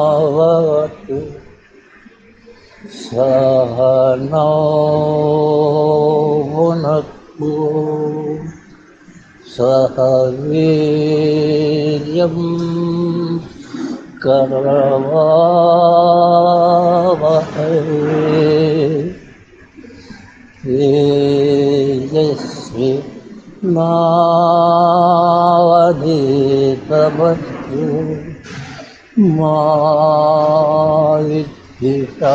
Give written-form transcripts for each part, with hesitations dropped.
सहनावतु सहनौ भुनक्तु सह वीर्यं करवावहै तेजस्वी नावधीतमस्तु मा विद्विषावहै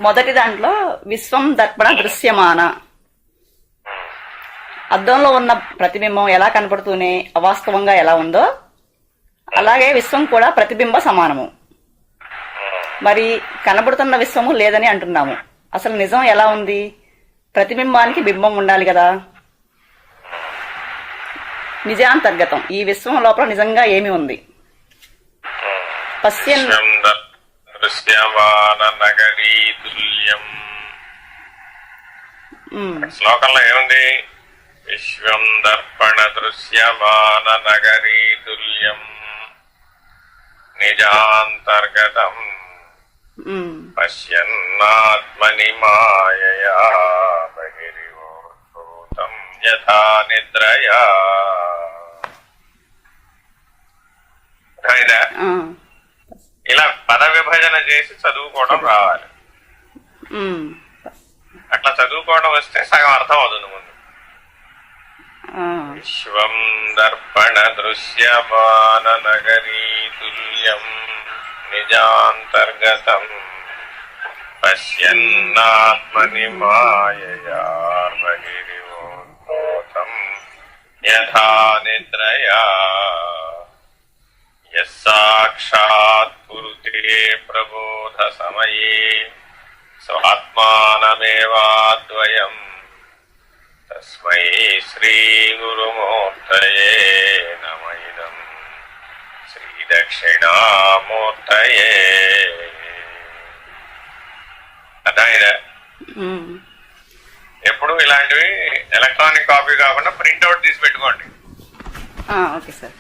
మొదటి దాంట్లో విశ్వం దర్పణ దృశ్యమాన, అద్దంలో ఉన్న ప్రతిబింబం ఎలా కనపడుతూనే అవాస్తవంగా ఎలా ఉందో అలాగే విశ్వం కూడా ప్రతిబింబ సమానము. మరి కనబడుతున్న విశ్వము లేదని అంటున్నాము. అసలు నిజం ఎలా ఉంది? ప్రతిబింబానికి బింబం ఉండాలి కదా. నిజాంతర్గతం, ఈ విశ్వం లోపల నిజంగా ఏమి ఉంది? పశ్యన్ శ్లోకంలో ఏముంది? విశ్వం దర్పణ దృశ్యమాన నగరీ తుల్యం నిజాంతర్గతం పశ్యన్నాత్మని మాయయా బహిర్భూతం యథా నిద్రయా. ఇలా పద విభజన చేసి చదువుకోవడం రావాలి. అట్లా చదువుకోవడం వస్తే సగం అర్థం అవుతుంది ముందు. విశ్వం దర్పణ దృశ్యమాన నగరీ తుల్యం నిజాంతర్గతం పశ్యన్నాత్మని మాయయా బహిర్భూతం యథా నిద్రయా. యస్సాక్షాత్ కురుతే ప్రబోధ సమయే స్వాత్మానమేవాద్వయం తస్మై శ్రీ గురుమూర్తయే నమ ఇదం శ్రీ దక్షిణామూర్తయే. అర్థమైందా? ఎప్పుడు ఇలాంటివి ఎలక్ట్రానిక్ కాపీ కాకుండా ప్రింట్అవుట్ తీసి పెట్టుకోండి. Okay sir.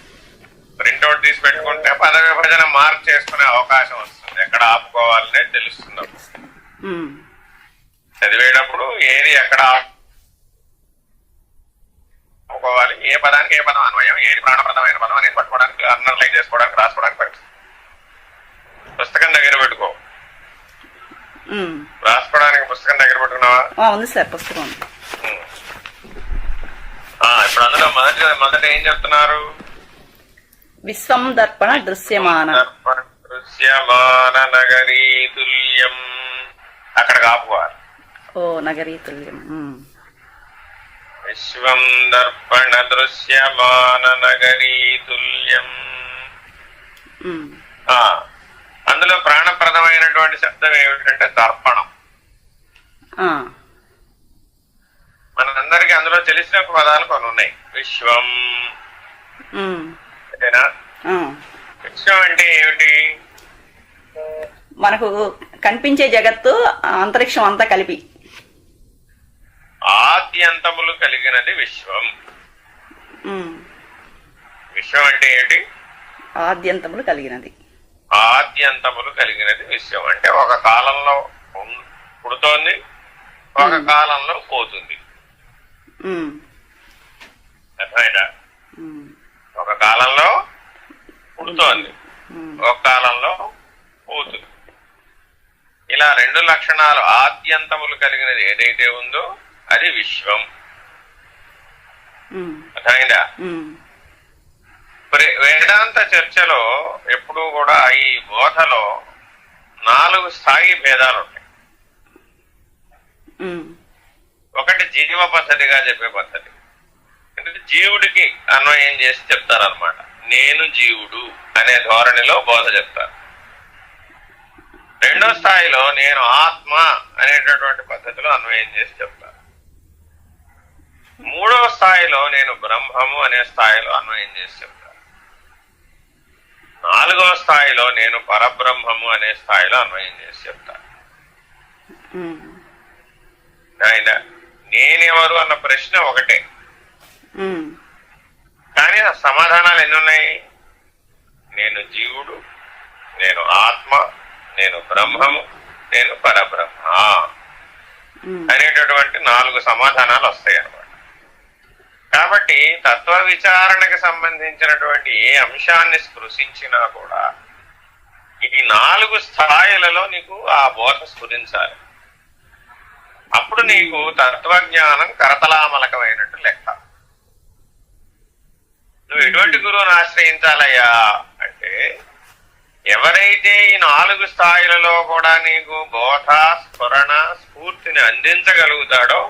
ప్రింట్అవుట్ తీసి పెట్టుకుంటే పద విభజన మార్క్ చేసుకునే అవకాశం వస్తుంది. ఎక్కడ ఆపుకోవాలనే తెలుస్తుంది. చదివేటప్పుడు ఏది ఎక్కడ ఆపుకోవాలి, ఏ పదానికి ఏ పదం అన్వయం, ఏది ప్రాణప్రదమైన పదం అనేది పట్టుకోవడానికి, అండర్లైన్ చేసుకోవడానికి, రాసుకోవడానికి పడుతుంది. పుస్తకం దగ్గర పెట్టుకో. రాసుకోవడానికి పుస్తకం దగ్గర పెట్టుకున్నావా? ఉంది సార్, పుస్తకం. ఇప్పుడు అందులో మొదట ఏం చెప్తున్నారు? విశ్వం దర్పణ దృశ్యమాన దృశ్యమాన నగరీ తుల్యం. అక్కడ ఆపుకోవాలి. నగరీ తుల్యం. విశ్వం దర్పణ దృశ్యమాననగరీ తుల్యం. అందులో ప్రాణప్రదమైనటువంటి శబ్దం ఏమిటంటే దర్పణం. మనందరికీ అందులో తెలిసిన పదాలు కొన్ని ఉన్నాయి. విశ్వం అంతేనా? విశ్వం అంటే ఏమిటి? మనకు కనిపించే జగత్తు, అంతరిక్షం అంతా కలిపి ఆద్యంతములు కలిగినది విశ్వం. విశ్వం అంటే ఏంటి? ఆద్యంతములు కలిగినది. ఆద్యంతములు కలిగినది విశ్వం అంటే ఒక కాలంలో పుడుతోంది, ఒక కాలంలో పోతుంది. అర్థమైందా? ఒక కాలంలో పుడుతోంది, ఒక కాలంలో పోతుంది. ఇలా రెండు లక్షణాలు ఆద్యంతములు కలిగినది ఏదైతే ఉందో అది విశ్వం. అర్థమైందా? వేదాంత చర్చలో ఎప్పుడూ కూడా ఈ బోధలో 4 స్థాయి భేదాలు ఉంటాయి. ఒకటి జీవ పద్ధతిగా చెప్పే పద్ధతి, అంటే జీవుడికి అన్వయం చేసి చెప్తారనమాట. నేను జీవుడు అనే ధోరణిలో బోధ చెప్తారు. రెండో స్థాయిలో నేను ఆత్మ అనేటటువంటి పద్ధతిలో అన్వయం చేసి చెప్తారు. మూడో స్థాయిలో నేను బ్రహ్మము అనే స్థాయిలో అన్వయం చేసి చెప్తారు. నాలుగో స్థాయిలో నేను పరబ్రహ్మము అనే స్థాయిలో అన్వయం చేసి చెప్తాను. ఆయన నేనెవరు అన్న ప్రశ్న ఒకటే, కానీ ఆ సమాధానాలు ఎన్ని ఉన్నాయి? నేను జీవుడు, నేను ఆత్మ, నేను బ్రహ్మము, నేను పరబ్రహ్మ అనేటటువంటి 4 సమాధానాలు వస్తాయి అన్నమాట. కాబట్టి తత్వ విచారణకు సంబంధించినటువంటి ఏ అంశాన్ని స్పృశించినా కూడా ఈ 4 స్థాయిలలో నీకు ఆ బోధ స్ఫురించాలి. అప్పుడు నీకు తత్వజ్ఞానం కరతలామలకమైనట్టు లెక్క. నువ్వు ఎటువంటి గురువుని ఆశ్రయించాలయ్యా అంటే, ఎవరైతే ఈ 4 స్థాయిలలో కూడా నీకు బోధ, స్ఫురణ, స్ఫూర్తిని అందించగలుగుతాడో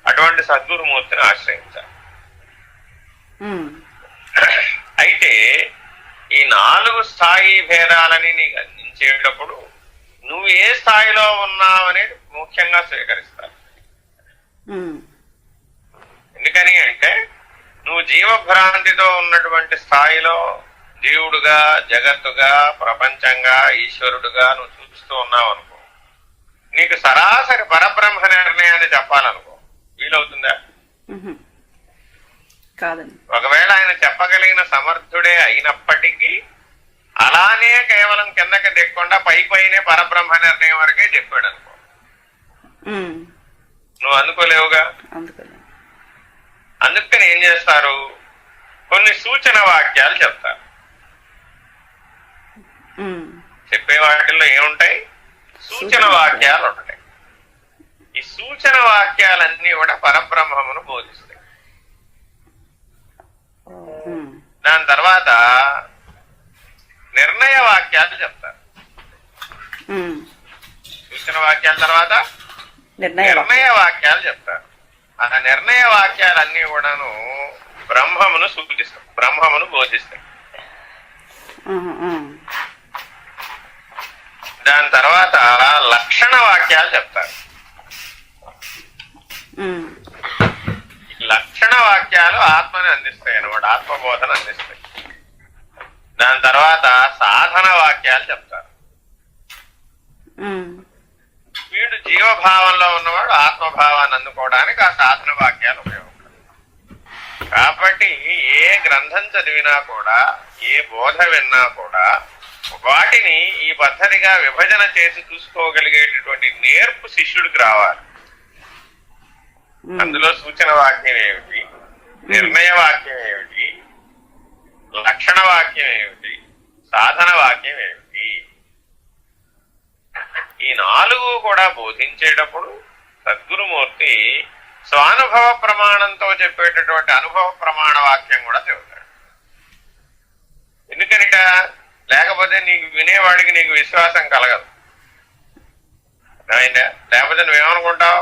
అటువంటి సద్గురుమూర్తిని ఆశ్రయించాలి. అయితే ఈ 4 స్థాయి భేదాలని నీకు అందించేటప్పుడు నువ్వు ఏ స్థాయిలో ఉన్నావనేది ముఖ్యంగా స్వీకరిస్తావు. ఎందుకని అంటే నువ్వు జీవభ్రాంతితో ఉన్నటువంటి స్థాయిలో జీవుడుగా, జగత్తుగా, ప్రపంచంగా, ఈశ్వరుడుగా నువ్వు చూస్తూ ఉన్నావు అనుకో, నీకు సరాసరి పరబ్రహ్మ నిర్ణయాన్ని చెప్పాలనుకో, వీలవుతుందా? కాదండి. ఒకవేళ ఆయన చెప్పగలిగిన సమర్థుడే అయినప్పటికీ అలానే కేవలం కిందకి దిక్కుండా పైనే పరబ్రహ్మ నిర్ణయం వరకే చెప్పాడు అనుకో, నువ్వు అందుకోలేవుగా. అందుకని ఏం చేస్తారు? కొన్ని సూచన వాక్యాలు చెప్తారు. చెప్పే వాటిల్లో ఏముంటాయి? సూచన వాక్యాలు ఉంటాయి. ఈ సూచన వాక్యాలన్నీ కూడా పరబ్రహ్మమును బోధిస్తాయి. దాని తర్వాత నిర్ణయ వాక్యాలు చెప్తారు. సూచన వాక్యాల తర్వాత నిర్ణయ వాక్యాలు చెప్తారు. ఆ నిర్ణయ వాక్యాలన్నీ కూడాను బ్రహ్మమును సూచిస్తాయి, బ్రహ్మమును బోధిస్తాయి. దాని తర్వాత లక్షణ వాక్యాలు చెప్తారు. లక్షణ వాక్యాలు ఆత్మని అందిస్తాయి అన్నమాట, ఆత్మబోధన అందిస్తాయి. దాని తర్వాత సాధన వాక్యాలు చెప్తారు. వీడు జీవభావంలో ఉన్నవాడు ఆత్మభావాన్ని అందుకోవడానికి ఆ సాధన వాక్యాలు ఉపయోగపడతాయి. కాబట్టి ఏ గ్రంథం చదివినా కూడా, ఏ బోధ విన్నా కూడా వాటిని ఈ పద్ధతిగా విభజన చేసి చూసుకోగలిగేటటువంటి నేర్పు శిష్యుడికి రావాలి. అందులో సూచన వాక్యం ఏమిటి, నిర్ణయ వాక్యం ఏమిటి, లక్షణ వాక్యం ఏమిటి, సాధన వాక్యం ఏమిటి, ఈ 4 కూడా బోధించేటప్పుడు సద్గురుమూర్తి స్వానుభవ ప్రమాణంతో చెప్పేటటువంటి అనుభవ ప్రమాణ వాక్యం కూడా చెబుతాడు. ఎందుకనిట? లేకపోతే నీకు వినేవాడికి నీకు విశ్వాసం కలగదు. లేకపోతే నువ్వేమనుకుంటావు?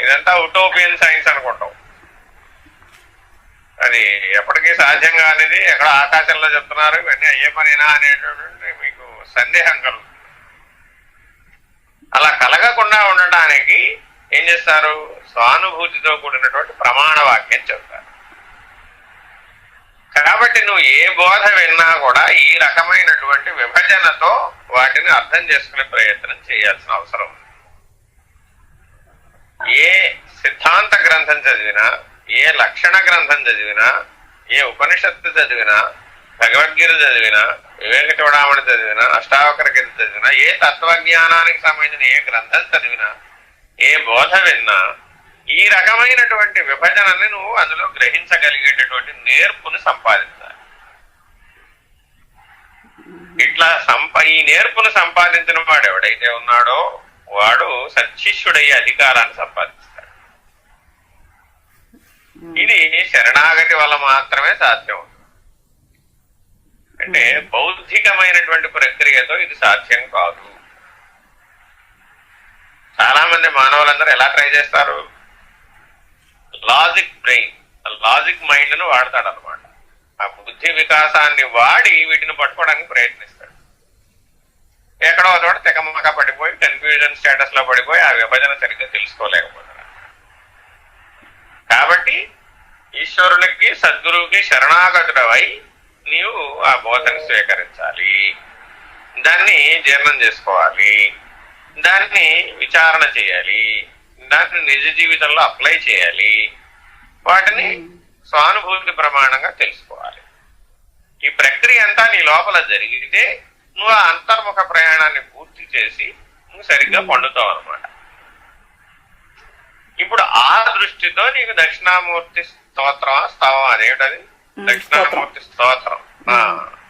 ఇదంతా ఉటోపియన్ సైన్స్ అనుకుంటావు. అది ఎప్పటికీ సాధ్యం కానిది, ఎక్కడ ఆకాశంలో చెప్తున్నారు, ఇవన్నీ అయ్యే పనేనా అనేటటువంటి మీకు సందేహం కలుగుతుంది. అలా కలగకుండా ఉండటానికి ఏం చేస్తారు? స్వానుభూతితో కూడినటువంటి ప్రమాణ వాక్యం చెప్తారు. కాబట్టి నువ్వు ఏ బోధ విన్నా కూడా ఈ రకమైనటువంటి విభజనతో వాటిని అర్థం చేసుకునే ప్రయత్నం చేయాల్సిన అవసరం ఉంది. ఏ సిద్ధాంత గ్రంథం చదివినా, ఏ లక్షణ గ్రంథం చదివినా, ఏ ఉపనిషత్తు చదివినా, భగవద్గీత చదివినా, వివేక చూడామణి చదివినా, అష్టావకర గీత చదివినా, ఏ తత్వజ్ఞానానికి సంబంధించిన ఏ గ్రంథం చదివినా, ఏ బోధ విన్నా ఈ రకమైనటువంటి విభజనని నువ్వు అందులో గ్రహించగలిగేటటువంటి నేర్పుని సంపాదించాలి. ఇట్లా ఈ నేర్పును సంపాదించిన వాడు ఎవడైతే ఉన్నాడో వాడు సత్శిష్యుడయ్యే అధికారాన్ని సంపాదిస్తాడు. ఇది శరణాగతి వల్ల మాత్రమే సాధ్యం. అంటే బౌద్ధికమైనటువంటి ప్రక్రియతో ఇది సాధ్యం కాదు. చాలా మంది మానవులందరూ ఎలా ట్రై చేస్తారు? లాజిక్ బ్రెయిన్, లాజిక్ మైండ్ ను వాడతాడు అనమాట. ఆ బుద్ధి వికాసాన్ని వాడి వీటిని పట్టుకోవడానికి ప్రయత్నిస్తాడు. ఎక్కడో చోట తెగమక పడిపోయి కన్ఫ్యూజన్ స్టేటస్ లో పడిపోయి ఆ విభజన సరిగ్గా తెలుసుకోలేకపోతాడు. కాబట్టి ఈశ్వరునికి, సద్గురువుకి శరణాగతుడవై నీవు ఆ బోధను స్వీకరించాలి, దాన్ని జీర్ణం చేసుకోవాలి, దాన్ని విచారణ చేయాలి, దాన్ని నిజ జీవితంలో అప్లై చేయాలి, వాటిని స్వానుభూతి ప్రమాణంగా తెలుసుకోవాలి. ఈ ప్రక్రియ అంతా నీ లోపల జరిగితే నువ్వు ఆ అంతర్ముఖ ప్రయాణాన్ని పూర్తి చేసి నువ్వు సరిగ్గా పండుతావు అనమాట. ఇప్పుడు ఆ దృష్టితో నీకు దక్షిణామూర్తి స్తోత్రం, స్తవం, అదేమిటది దక్షిణామూర్తి స్తోత్రం,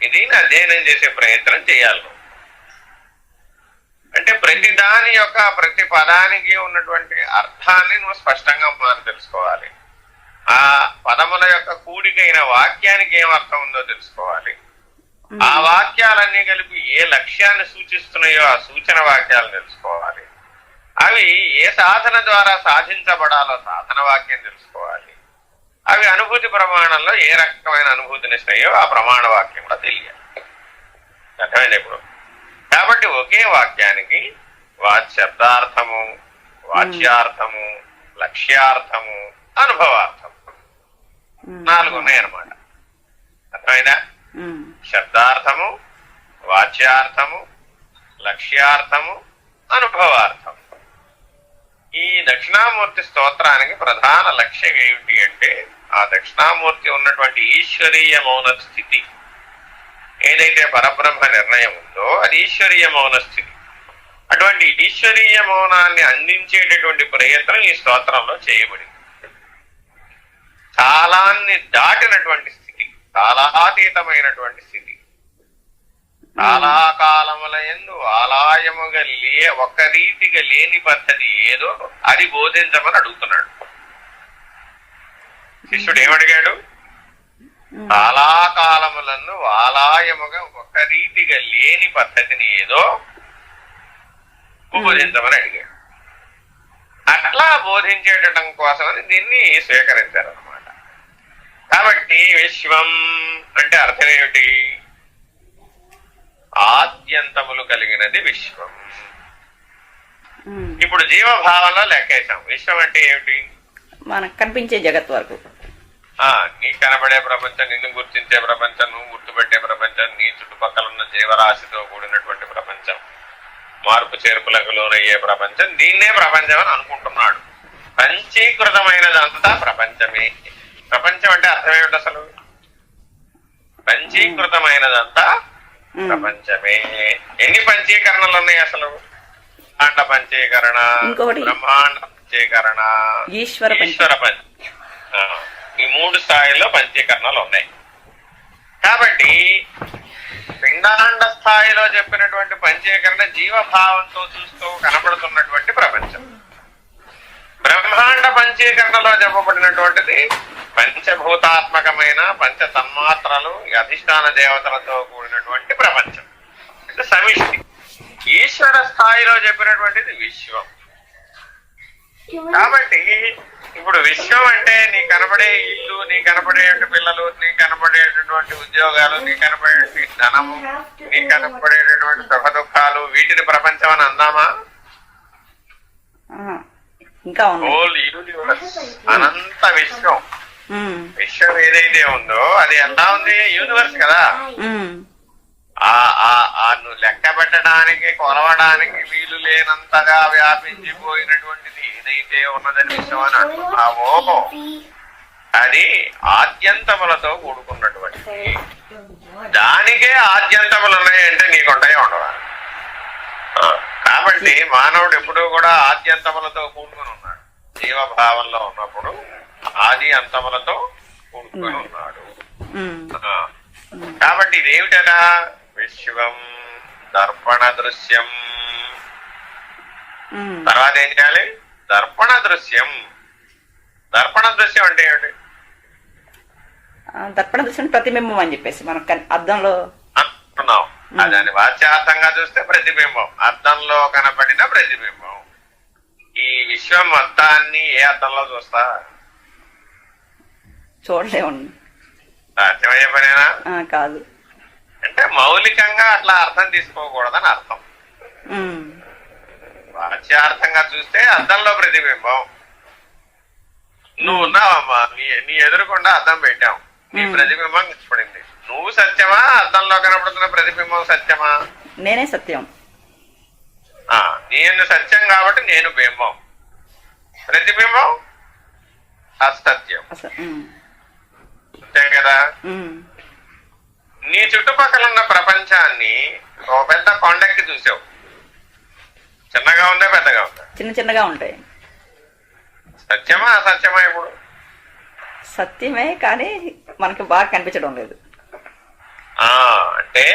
ఇది అధ్యయనం చేసే ప్రయత్నం చేయాలి. అంటే ప్రతి దాని యొక్క ప్రతి పదానికి ఉన్నటువంటి అర్థాన్ని నువ్వు స్పష్టంగా మనం తెలుసుకోవాలి. ఆ పదముల యొక్క కూడికైన వాక్యానికి ఏం అర్థం ఉందో తెలుసుకోవాలి. ఆ వాక్యాలన్నీ కలిపి ఏ లక్ష్యాన్ని సూచిస్తున్నాయో ఆ సూచన వాక్యాలను తెలుసుకోవాలి. అవి ఏ సాధన ద్వారా సాధించబడాలో సాధన వాక్యం తెలుసుకోవాలి. అవి అనుభూతి ప్రమాణంలో ఏ రకమైన అనుభూతినిస్తాయో ఆ ప్రమాణ వాక్యం కూడా తెలియాలి. అర్థమైంది ఇప్పుడు? కాబట్టి ఒకే వాక్యానికి శబ్దార్థము, వాచ్యార్థము, లక్ష్యార్థము, అనుభవార్థము 4 ఉన్నాయన్నమాట. అర్థమైందా? శబ్దార్థము, వాచ్యార్థము, లక్ష్యార్థము, అనుభవార్థము. ఈ దక్షిణామూర్తి స్తోత్రానికి ప్రధాన లక్ష్యం ఏమిటి అంటే ఆ దక్షిణామూర్తి ఉన్నటువంటి ఈశ్వరీయ మౌన స్థితి ఏదైతే పరబ్రహ్మ నిర్ణయం ఉందో అది ఈశ్వరీయ మౌన స్థితి. అటువంటి ఈశ్వరీయ మౌనాన్ని అందించేటటువంటి ప్రయత్నం ఈ స్తోత్రంలో చేయబడింది. కాలాన్ని దాటినటువంటి స్థితి, కాలాతీతమైనటువంటి స్థితి, కాలాకాలముల యందు ఆలయముగా ఒక రీతిగా లేని పద్ధతి ఏదో అది బోధించమని అడుగుతున్నాడు. శిష్యుడు ఏమడిగాడు? కాలాకాలములను ఆలయముగా ఒక రీతిగా లేని పద్ధతిని ఏదో బోధించమని అడిగాడు. అట్లా బోధించేటం కోసమని దీన్ని స్వీకరించారన్నమాట. కాబట్టి విశ్వం అంటే అర్థం ఏమిటి? ఆద్యంతములు కలిగినది విశ్వం. ఇప్పుడు జీవభావంలో లెక్కేశాం. విశ్వం అంటే ఏమిటి? మనకు కనిపించే జగత్ వరకు, నీకు కనబడే ప్రపంచం, నిన్ను గుర్తించే ప్రపంచం, నువ్వు గుర్తుపెట్టే ప్రపంచం, నీ చుట్టుపక్కల ఉన్న జీవరాశితో కూడినటువంటి ప్రపంచం, మార్పు చేర్పులకు లోనయ్యే ప్రపంచం, దీన్నే ప్రపంచం అని అనుకుంటున్నాడు. పంచీకృతమైనదంతా ప్రపంచమే. ప్రపంచం అంటే అర్థం ఏమిటి అసలు? పంచీకృతమైనదంతా ప్రపంచమే. ఎన్ని పంచీకరణలు ఉన్నాయి అసలు? అండ పంచీకరణ, బ్రహ్మాండ పంచీకరణ, ఈశ్వర పంచ, ఈ 3 స్థాయిల్లో పంచీకరణలు ఉన్నాయి. కాబట్టి పిండాండ స్థాయిలో చెప్పినటువంటి పంచీకరణ జీవభావంతో చూస్తూ కనపడుతున్నటువంటి ప్రపంచం. బ్రహ్మాండ పంచీకరణలో చెప్పబడినటువంటిది పంచభూతాత్మకమైన పంచ తన్మాత్రలు, అధిష్టాన దేవతలతో కూడినటువంటి ప్రపంచం, ఇది సమిష్టి. ఈశ్వర స్థాయిలో చెప్పినటువంటిది విశ్వం. కాబట్టి ఇప్పుడు విశ్వం అంటే నీ కనబడే ఇల్లు, నీ కనబడే పిల్లలు, నీ కనబడేటటువంటి ఉద్యోగాలు, నీ కనబడే ధనము, నీ కనబడేటటువంటి సుఖ దుఃఖాలు, వీటిని ప్రపంచం అని అందామా? ఇంకా ఉంది హోల్ యూనివర్స్, అనంత విశ్వం. విశ్వం ఏదైతే ఉందో అది ఎలా ఉంది? యూనివర్స్ కదా. నువ్వు లెక్క పెట్టడానికి, కొలవడానికి వీలు లేనంతగా వ్యాపించిపోయినటువంటిది ఏదైతే ఉన్నదని విశ్వం అని అంటున్నావో అది ఆద్యంతములతో కూడుకున్నటువంటిది. దానికే ఆద్యంతములు ఉన్నాయంటే నీకుంటాయో ఉండవా? కాబట్టి మానవుడు ఎప్పుడూ కూడా ఆద్యంతములతో కూడుకుని ఉన్నాడు. జీవభావంలో ఉన్నప్పుడు ఆది అంతములతో కూడుకుని ఉన్నాడు. కాబట్టి ఇదేమిటనా? విశ్వం దర్పణ దృశ్యం. తర్వాత ఏం చేయాలి? దర్పణ దృశ్యం. దర్పణ దృశ్యం అంటే ఏమిటి? దర్పణ దృశ్యం ప్రతిబింబం అని చెప్పేసి మనం అద్దంలో అంటున్నాం. దాని వాచ్యార్థంగా చూస్తే ప్రతిబింబం, అద్దంలో కనపడిన ప్రతిబింబం. ఈ విశ్వం మొత్తాన్ని ఏ అద్దంలో చూస్తా? చూడలేము. సాధ్యమయ్యే పనేనా? కాదు. అంటే మౌలికంగా అట్లా అర్థం తీసుకోకూడదని అర్థం. వాచ్యార్థంగా చూస్తే అద్దంలో ప్రతిబింబం. నువ్వు ఉన్నావమ్మా, నీ ఎదురుకుండా అద్దం పెట్టావు, నీ ప్రతిబింబం కనపడింది. నువ్వు సత్యమా? అద్దంలో కనపడుతున్న ప్రతిబింబం సత్యమా? నేనే సత్యం. నేను సత్యం కాబట్టి నేను బింబం, ప్రతిబింబం అసత్యం. అంతే కదా. నీ చుట్టుపక్కల ఉన్న ప్రపంచాన్ని ఒక పెద్ద కొండకి చూసావు. చిన్నగా ఉందా పెద్దగా ఉందా? చిన్న చిన్నగా ఉంటాయి. సత్యమా అసత్యమా? ఇప్పుడు సత్యమే, కానీ మనకి బాగా కనిపించడం లేదు. అంటే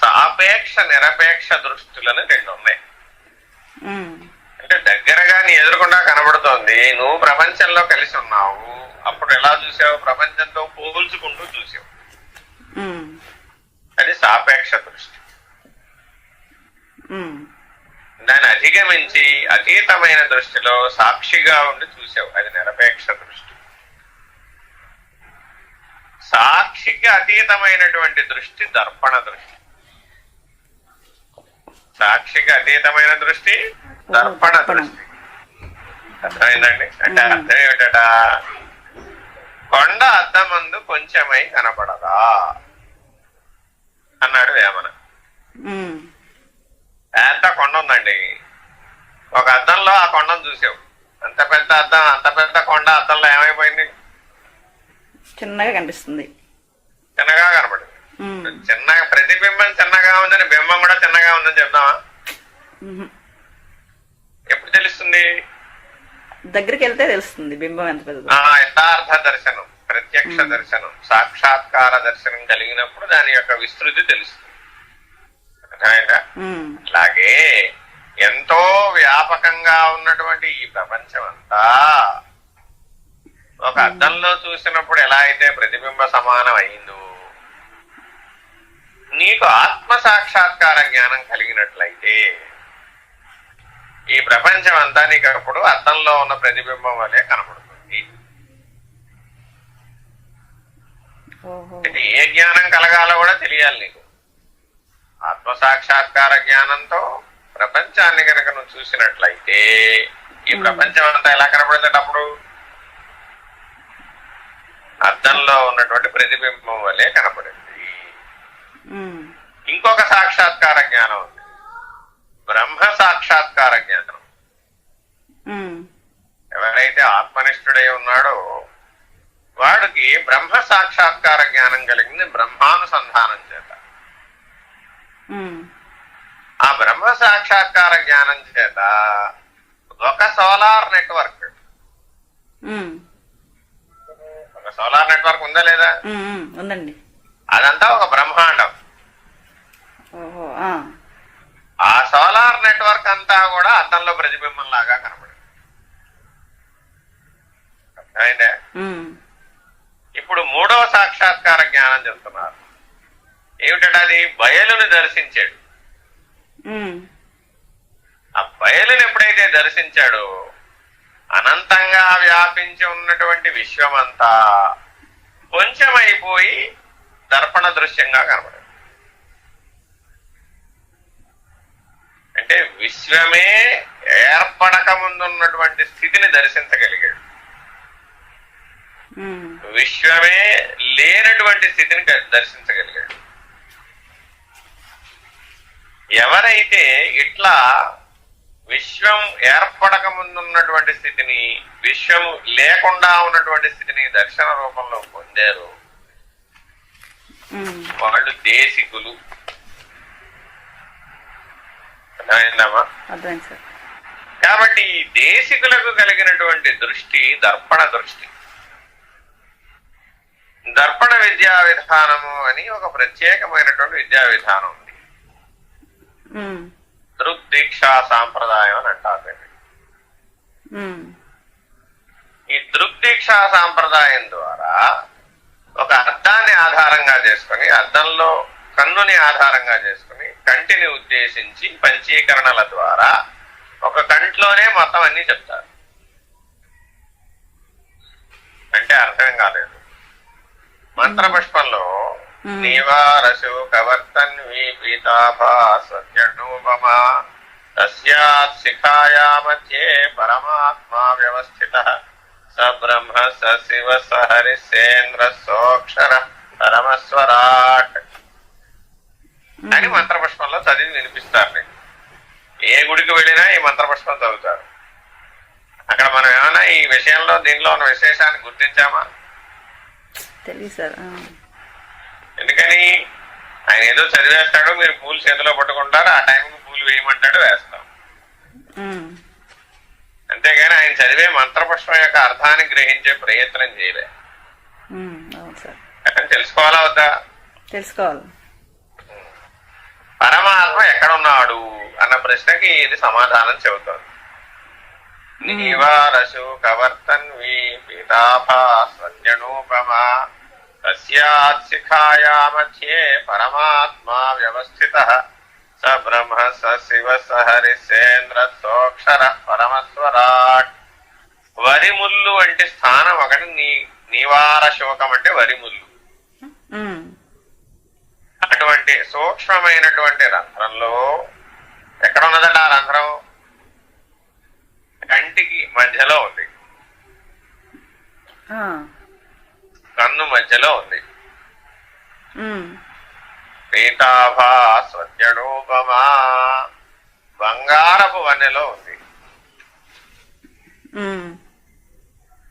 సాపేక్ష నిరపేక్ష దృష్టిలను రెండు ఉన్నాయి. అంటే దగ్గరగా నీ ఎదురుకుండా కనబడుతోంది, నువ్వు ప్రపంచంలో కలిసి ఉన్నావు. అప్పుడు ఎలా చూసావు? ప్రపంచంతో పోల్చుకుంటూ చూసావు. అది సాపేక్ష దృష్టి. దాన్ని అధిగమించి అతీతమైన దృష్టిలో సాక్షిగా ఉండి చూసావు. అది నిరపేక్ష దృష్టి. సాక్షికి అతీతమైనటువంటి దృష్టి దర్పణ దృష్టి. సాక్షికి అతీతమైన దృష్టి దర్పణ దృష్టి. అర్థమైందండి? అంటే అర్థం ఏమిట? కొండ అద్దం ముందు కొంచెమై కనపడదా అన్నాడు వేమన. ఎంత కొండ ఉందండి, ఒక అద్దంలో ఆ కొండను చూసావు. అంత పెద్ద అద్దం, అంత పెద్ద కొండ అద్దంలో ఏమైపోయింది? చిన్నగా కనిపిస్తుంది, చిన్నగా కనపడింది. చిన్నగా ప్రతిబింబం చిన్నగా ఉందని బింబం కూడా చిన్నగా ఉందని చెప్తామా? ఎప్పుడు తెలుస్తుంది? దగ్గరికి వెళ్తే తెలుస్తుంది బింబం ఎంత పెద్దది. యథార్థ దర్శనం, ప్రత్యక్ష దర్శనం, సాక్షాత్కార దర్శనం కలిగినప్పుడు దాని యొక్క విస్తృతి తెలుస్తుంది. అలాగే ఎంతో వ్యాపకంగా ఉన్నటువంటి ఈ ప్రపంచం అంతా ఒక అద్దంలో చూసినప్పుడు ఎలా అయితే ప్రతిబింబ సమానం అయిందో, నీకు ఆత్మ సాక్షాత్కార జ్ఞానం కలిగినట్లయితే ఈ ప్రపంచం అంతా నీకు అప్పుడు అద్దంలో ఉన్న ప్రతిబింబం వల్లే కనబడుతుంది. ఏ జ్ఞానం కలగాలో కూడా తెలియాలి నీకు. ఆత్మ సాక్షాత్కార జ్ఞానంతో ప్రపంచాన్ని కనుక నువ్వు చూసినట్లయితే ఈ ప్రపంచం అంతా ఎలా కనబడుతుంది? అప్పుడు అద్దంలో ఉన్నటువంటి ప్రతిబింబం వల్లే కనబడింది. ఇంకొక సాక్షాత్కార జ్ఞానం ఉంది, బ్రహ్మ సాక్షాత్కార జ్ఞానం. ఎవరైతే ఆత్మనిష్ఠుడై ఉన్నాడో వాడికి బ్రహ్మ సాక్షాత్కార జ్ఞానం కలిగింది బ్రహ్మానుసంధానం చేత. ఆ బ్రహ్మ సాక్షాత్కార జ్ఞానం చేత ఒక సోలార్ నెట్వర్క్, ఒక సోలార్ నెట్వర్క్ ఉందా లేదా? ఉందండి. అదంతా ఒక బ్రహ్మాండం. ఆ సోలార్ నెట్వర్క్ అంతా కూడా అద్దంలో ప్రతిబింబం లాగా కనబడింది. అర్థమైందే? ఇప్పుడు మూడవ సాక్షాత్కార జ్ఞానం చెప్తున్నారు. ఏమిటంటే అది బయలుని దర్శించాడు. ఆ బయలుని ఎప్పుడైతే దర్శించాడో అనంతంగా వ్యాపించి ఉన్నటువంటి విశ్వమంతా కొంచెమైపోయి దర్పణ దృశ్యంగా కనబడింది. అంటే విశ్వమే ఏర్పడక ముందున్నటువంటి స్థితిని దర్శించగలిగాడు. విశ్వమే లేనటువంటి స్థితిని దర్శించగలిగాడు. ఎవరైతే ఇట్లా విశ్వం ఏర్పడక ముందున్నటువంటి స్థితిని, విశ్వం లేకుండా ఉన్నటువంటి స్థితిని దర్శన రూపంలో పొందారు, వాళ్ళు దేశికులు. అర్థమైందమ్మా? కాబట్టి ఈ దేశికులకు కలిగినటువంటి దృష్టి దర్పణ దృష్టి. దర్పణ విద్యా విధానము అని ఒక ప్రత్యేకమైనటువంటి విద్యా విధానం ఉంది. దృగ్దీక్షా సాంప్రదాయం అని అంటారు. ఈ దృగ్దీక్షా సాంప్రదాయం ద్వారా ఒక అద్దాన్ని ఆధారంగా చేసుకుని, అద్దంలో కన్నుని ఆధారంగా చేసుకుని, కంటిని ఉద్దేశించి పంచీకరణల ద్వారా ఒక కంట్లోనే మొత్తం అన్ని చెప్తారు. అంటే అర్థం కాలేదు. మంత్రపుష్పంలో నీవారశు కవర్తన్వి పీతాభా సత్యనూపమా తస్యాత్ శిఖాయా మధ్యే పరమాత్మా వ్యవస్థితః స బ్రహ్మ స శివ స హరిసేంద్ర సోక్షర పరమస్వరాట్ అని మంత్రపుష్పంలో చదివి వినిపిస్తారు. నీకు ఏ గుడికి వెళ్ళినా ఈ మంత్రపుష్పం చదువుతారు. అక్కడ మనం ఏమైనా ఈ విషయంలో దీనిలో ఉన్న విశేషాన్ని గుర్తించామా? తెలియదు సార్. ఎందుకని ఆయన ఏదో చదివేస్తాడు, మీరు పూలు చేతిలో పట్టుకుంటారు, ఆ టైంకి పూలు వేయమంటాడు, వేస్తాం. అంతేగాని ఆయన చదివే మంత్రపుష్పం యొక్క అర్థాన్ని గ్రహించే ప్రయత్నం చేయలే. తెలుసుకోవాలా వద్దా? తెలుసుకోవాలి. పరమాత్మ ఎక్కడున్నాడు అన్న ప్రశ్నకి ఇది సమాధానం చెబుతోంది. నీవారశు కవర్తన్వి పీతాభా సత్యనూపమా తస్యాత్ శిఖాయా మధ్యే పరమాత్మా వ్యవస్థితః స బ్రహ్మ స శివ స హరిసేంద్ర సోక్షర పరమస్వరాట్. వరిముల్లు అంటే స్థానం ఒకటి. నీవార శోకం అంటే వరిముల్లు. అటువంటి సూక్ష్మమైనటువంటి రంధ్రంలో ఎక్కడ ఉన్నదట ఆ రంధ్రం? కంటికి మధ్యలో ఉంది, కన్ను మధ్యలో ఉంది. పీతాభా స్వత్యనూపమా బంగారపు వన్నెలో ఉంది.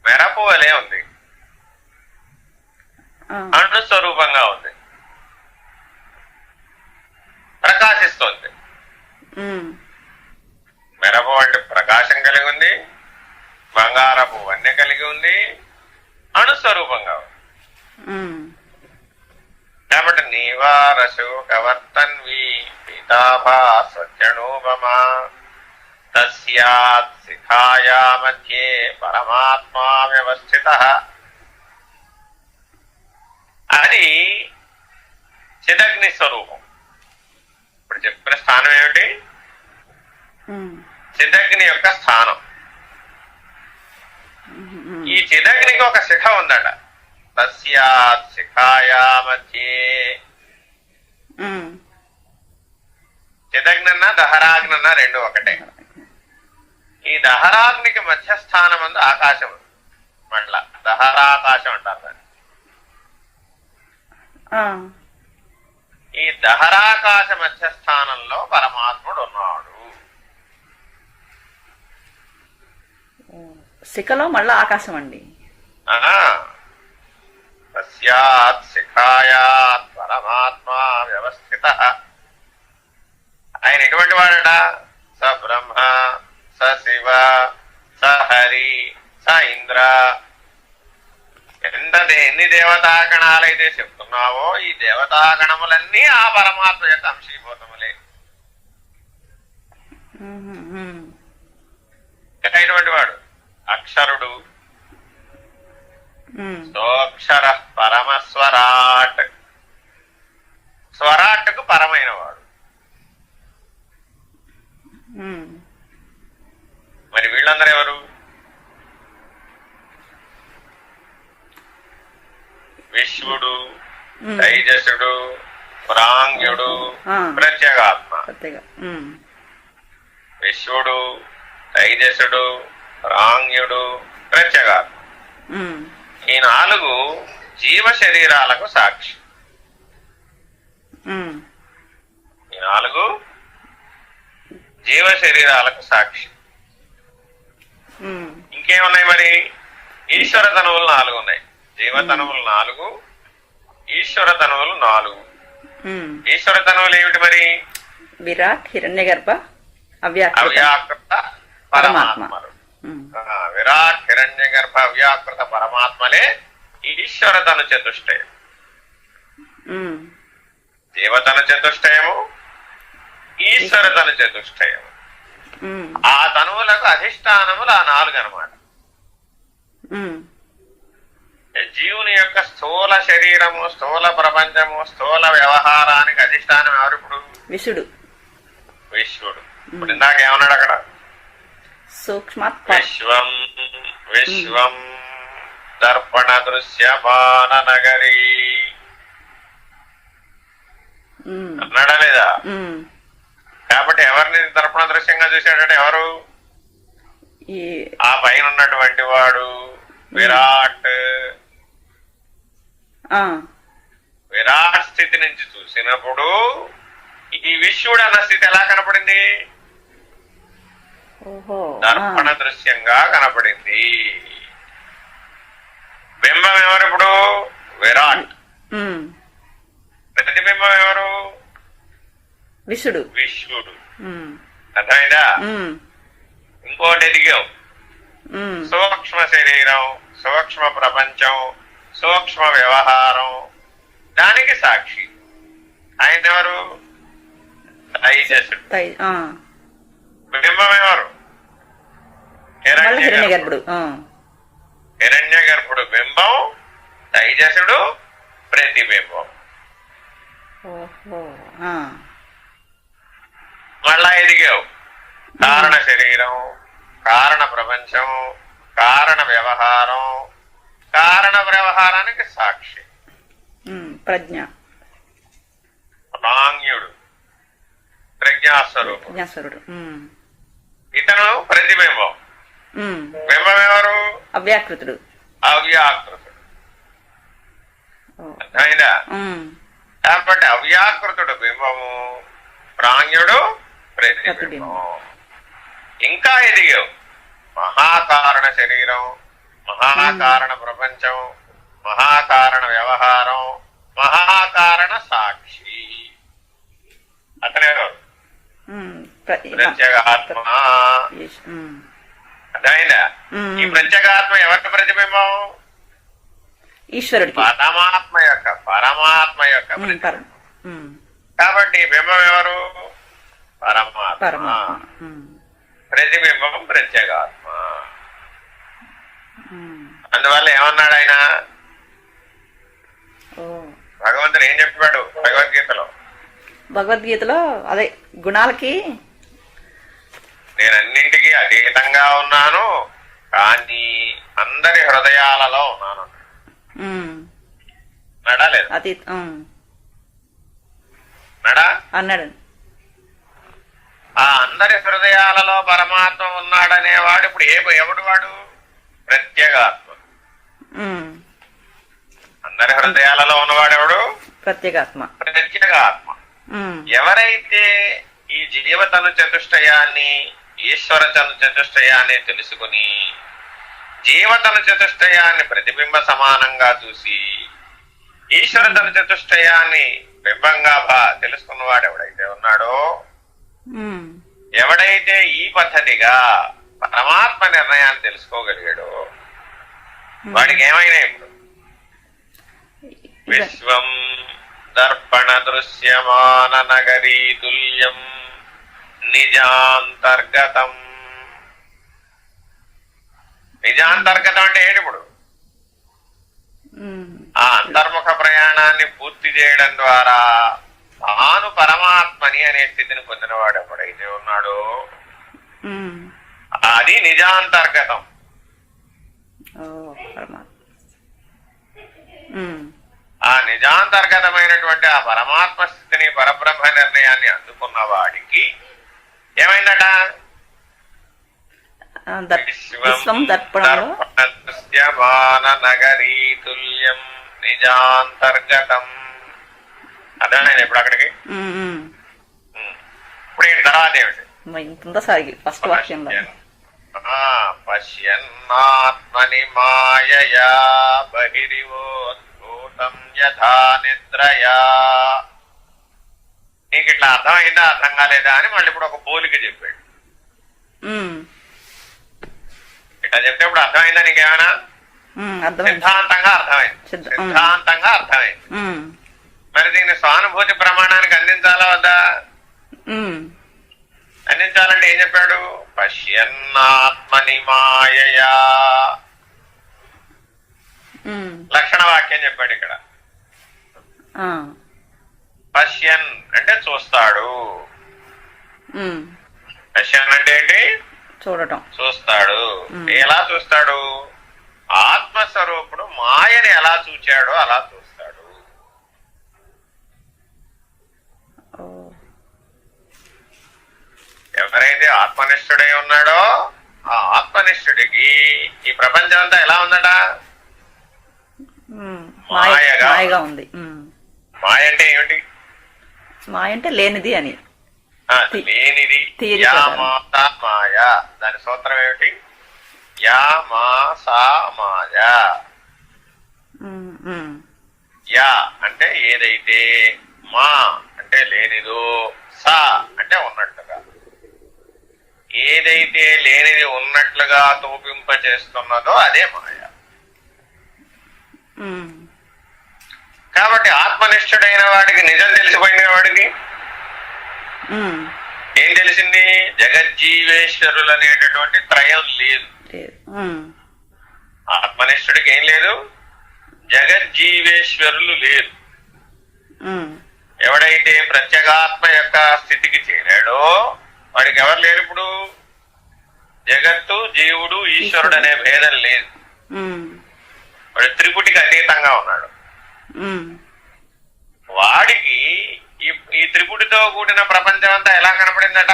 మెరపు వలె ఉంది, అణుస్వరూపంగా ఉంది, ప్రకాశిస్తోంది. మెరపు వంటి ప్రకాశం కలిగి ఉంది, బంగారపు వన్నె కలిగి ఉంది, అణుస్వరూపంగా ఉంది. కాబట్టి నీవారశు కవర్తన్వి పీతాభా స్వచ్ఛనూపమా తస్యాత్ శిఖాయా మధ్యే పరమాత్మా వ్యవస్థితః. అది చిదగ్ని స్వరూపం. ఇప్పుడు చెప్పిన స్థానం ఏమిటి? చిదగ్ని యొక్క స్థానం. ఈ చిదగ్నికి ఒక శిఖ ఉందట. తస్యాత్ శిఖాయా మధ్యే. చిదగ్నన్నా దహరాగ్నన్నా రెండు ఒకటే. ఈ దహరాగ్నికి మధ్యస్థానం అందు ఆకాశం ఉంది. మళ్ళా దహరాకాశం అంటారు దాన్ని. ఈ దహరాకాశ మధ్యస్థానంలో పరమాత్ముడు ఉన్నాడు. శిఖలో మళ్ళా ఆకాశం అండి. తస్యాత్ శిఖాయాత్ పరమాత్మా వ్యవస్థితః. ఆయన ఎటువంటి వాడట? స బ్రహ్మ స శివ స హరి స ఇంద్ర. ఎన్ని దేవతాగణాలైతే చెప్తున్నావో ఈ దేవతాగణములన్నీ ఆ పరమాత్మ యొక్క అంశీభూతములే. ఇటువంటి వాడు అక్షరుడు. సోక్షర పరమస్వరాట్. స్వరాట్కు పరమైన వాడు. మరి వీళ్ళందరూ ఎవరు? విశ్వడు, తైజసుడు, ప్రాంగ్యుడు, ఆ. ప్రత్యేగాత్మ. ప్రత్యేక. విశ్వడు, తైజసుడు, ప్రాంగ్యుడు, ప్రత్యేగాత్మ. ఈ 4 జీవ శరీరాలకు సాక్షి. ఈ 4 జీవ శరీరాలకు సాక్షి. ఇంకేమున్నాయి మరి? ఈశ్వర తనువులు 4 ఉన్నాయి. జీవ తనువులు 4, ఈశ్వర తనువులు 4. ఈశ్వర తనువులు ఏమిటి మరి? విరాట్, హిరణ్యగర్భ, అవ్యాకృత పరమాత్మలు. విరాట్, హిరణ్యగర్భ, అవ్యాకృత పరమాత్మలే ఈశ్వర తను చతుష్టయం. జీవతను చతుష్టయము, ఈశ్వర తను చతుష్టయము. ఆ తనువులకు అధిష్టానములు ఆ 4 అన్నమాట. జీవుని యొక్క స్థూల శరీరము, స్థూల ప్రపంచము, స్థూల వ్యవహారానికి అధిష్టానం ఎవరు ఇప్పుడు? విశ్వడు. విశ్వడు. ఇప్పుడు ఇందాక ఏమన్నాడు అక్కడ? సూక్ష్మాత్ విశ్వం విశ్వం దర్పణ దృశ్యమాన నగరీ అన్నాడా లేదా? కాబట్టి ఎవరిని దర్పణ దృశ్యంగా చూశాడంటే ఎవరు? ఆ పైన ఉన్నటువంటి వాడు విరాట్. విరాట్ స్థితి నుంచి చూసినప్పుడు ఈ విశ్వడు అన్న స్థితి ఎలా కనపడింది? దర్పణ దృశ్యంగా కనపడింది. బింబం ఎవరు ఇప్పుడు? విరాట్. ప్రతిబింబం ఎవరు? విశ్వడు. విశ్వడు. అర్థమైందా? ఇంకోటి ఎదిగావు. సూక్ష్మ శరీరం, సూక్ష్మ ప్రపంచం, సూక్ష్మ వ్యవహారం, దానికి సాక్షి ఆయన ఎవరు? తైజసుడు. బింబం ఎవరు? హిరణ్య గర్భుడు. హిరణ్య గర్భుడు బింబం, తైజసుడు ప్రతిబింబం. మళ్ళా ఎదిగావు. కారణ శరీరం, కారణ ప్రపంచం, కారణ వ్యవహారం, కారణ వ్యవహారానికి సాక్షి ప్రజ్ఞ. ప్రాంగ్యుడు, ప్రజ్ఞాస్వరుడు. ఇతను ప్రతిబింబం. బింబం ఎవరు? అవ్యాకృతుడు. అవ్యాకృతుడు. అర్థమైందా? కాబట్టి అవ్యాకృతుడు బింబము, ప్రాంగ్యుడు ప్రతిబింబం. ఇంకా ఎదిగావు. మహాకారణ శరీరం, మహాకారణ ప్రపంచం, మహాకారణ వ్యవహారం, మహాకారణ సాక్షి. అతనెవరు? ప్రత్యేగాత్మ. అర్థమైందా? ఈ ప్రత్యేగాత్మ ఎవరికి ప్రతిబింబం? ఈశ్వరుడికి. పరమాత్మ యొక్క ప్రతిబింబం. కాబట్టి బింబం ఎవరు? పరమాత్మ. ప్రతిబింబం ప్రత్యేగాత్మ. అందువల్ల ఏమన్నాడు ఆయన? భగవంతుడు ఏం చెప్పాడు భగవద్గీతలో? అదే గుణాలకి నేనన్నింటికీ అతీతంగా ఉన్నాను, కానీ అందరి హృదయాలలో ఉన్నాను నడా లేదు? నడా అన్నాడు. ఆ అందరి హృదయాలలో పరమాత్మ ఉన్నాడనేవాడు ఇప్పుడు ఎవడు వాడు? ప్రత్యేగాత్మ. అందరి హృదయాలలో ఉన్నవాడెవడు? ప్రత్యేగాత్మ. ప్రత్యేగాత్మ. ఎవరైతే ఈ జీవతను చతుష్టయాన్ని, ఈశ్వర తను చతుష్టయాన్ని తెలుసుకుని జీవతను చతుష్టయాన్ని ప్రతిబింబ సమానంగా చూసి ఈశ్వర తను చతుష్టయాన్ని బింబంగా తెలుసుకున్నవాడు ఎవడైతే ఉన్నాడో, ఎవడైతే ఈ పద్ధతిగా పరమాత్మ నిర్ణయాన్ని తెలుసుకోగలిగాడో వాడికి ఏమైనా ఇప్పుడు విశ్వం దర్పణ దృశ్యమాన నగరీ తుల్యం నిజాంతర్గతం. నిజాంతర్గతం అంటే ఏంటి? ఇప్పుడు ఆ అంతర్ముఖ ప్రయాణాన్ని పూర్తి చేయడం ద్వారా తాను పరమాత్మని అనే స్థితిని పొందినవాడు ఎప్పుడైతే ఉన్నాడో అది నిజాంతర్గతం. నిజాంతర్గతమైనటువంటి ఆ పరమాత్మ స్థితిని, పరబ్రహ్మ నిర్ణయాన్ని అందుకున్న వాడికి ఏమైందట? విశ్వం దర్పణంలో నగరీ తుల్యం నిజాంతర్గతం. అర్థమైంది ఇప్పుడు అక్కడికి? ఇప్పుడు ఏంటి తర్వాత ఏమిటి? ఇంత సాగి ఫస్ట్ వాక్యంలో పశ్యన్నాత్మని మాయయా బహిరివోద్భూతం యథా నిద్రయా. నీకు ఇట్లా అర్థమైందా, అర్థం కాలేదా అని మళ్ళీ ఇప్పుడు ఒక పోలిక చెప్పాడు. ఇట్లా చెప్తే ఇప్పుడు అర్థమైందా నీకేమైనా? సిద్ధాంతంగా అర్థమైంది, సిద్ధాంతంగా అర్థమైంది. మరి దీన్ని సానుభూతి ప్రమాణానికి అందించాలా వద్దా? అందించాలంటే ఏం చెప్పాడు? పశ్యన్నాత్మని మాయయా లక్షణ వాక్యం చెప్పాడు ఇక్కడ. పశ్యన్ అంటే చూస్తాడు. పశ్యన్ అంటే ఏంటి? చూడటం, చూస్తాడు. ఎలా చూస్తాడు? ఆత్మస్వరూపుడు మాయని ఎలా చూచాడో అలా చూస్తాడు. ఎవరైతే ఆత్మనిష్ఠుడై ఉన్నాడో ఆ ఆత్మనిష్ఠుడికి ఈ ప్రపంచం అంతా ఎలా ఉందట? మాయగా ఉంది. మాయ అంటే ఏమిటి? మాయ అంటే లేనిది అని. లేనిది. యా మాత మాయ. దాని సూత్రం ఏమిటి? యా మా సా మాయ. యా అంటే ఏదైతే, మా అంటే లేనిదో, సా అంటే ఉన్నట్లుగా. ఏదైతే లేనిది ఉన్నట్లుగా తోపింప చేస్తున్నదో అదే మాయ. కాబట్టి ఆత్మనిష్ఠుడైన వాడికి నిజం తెలిసిపోయిన వాడికి ఏం తెలిసింది? జగజ్జీవేశ్వరులు అనేటటువంటి త్రయం లేదు. ఆత్మనిష్ఠుడికి ఏం లేదు? జగజ్జీవేశ్వరులు లేదు. ఎవడైతే ప్రత్యేగాత్మ యొక్క స్థితికి చేరాడో వాడికి ఎవరు లేరు. ఇప్పుడు జగత్తు, జీవుడు, ఈశ్వరుడు అనే భేదం లేదు. వాడు త్రిపుటికి అతీతంగా ఉన్నాడు. వాడికి ఈ త్రిపుటితో కూడిన ప్రపంచం అంతా ఎలా కనపడిందట?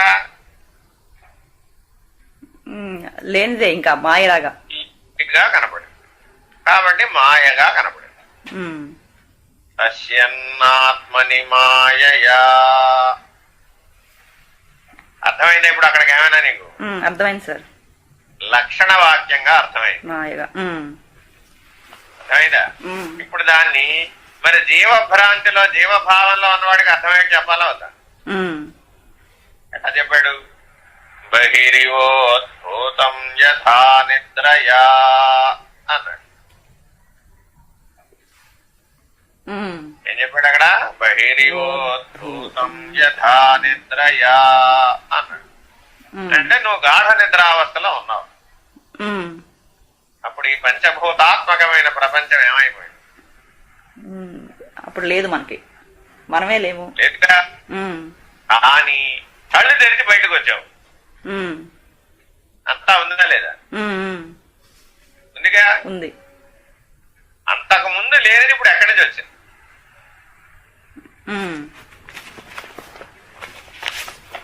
లేనిదే, ఇంకా మాయలాగా కనపడింది. కాబట్టి మాయగా కనపడింది. పశ్యన్నాత్మని మాయయా. అర్థమైందా ఇప్పుడు అక్కడికి ఏమైనా నీకు? అర్థమైంది సార్. లక్షణ వాక్యంగా అర్థమైంది. మాయగా అర్థమైందా? ఇప్పుడు దాన్ని మరి జీవభ్రాంతిలో, జీవభావంలో ఉన్నవాడికి అర్థమయ్యేది చెప్పాలా వద్దా? ఎట్లా చెప్పాడు? బహిరివోద్భూతం యథా నిద్రయా అన్నాడు. ఏం చెప్పాడు అక్కడ? బహిరివోద్భూతం యథా నిద్రయా అన్నాడు. అంటే నువ్వు గాఢ నిద్రావస్థలో ఉన్నావు. అప్పుడు ఈ పంచభూతాత్మకమైన ప్రపంచం ఏమైపోయింది? అప్పుడు లేదు, మనకి మనమే లేము. లేదుగా. కానీ కళ్ళు తెరిచి బయటకు వచ్చావు. అంతా ఉందా లేదా? ఉందిగా. ఉంది. అంతకు ముందు లేనిది ఇప్పుడు ఎక్కడి నుంచి వచ్చింది?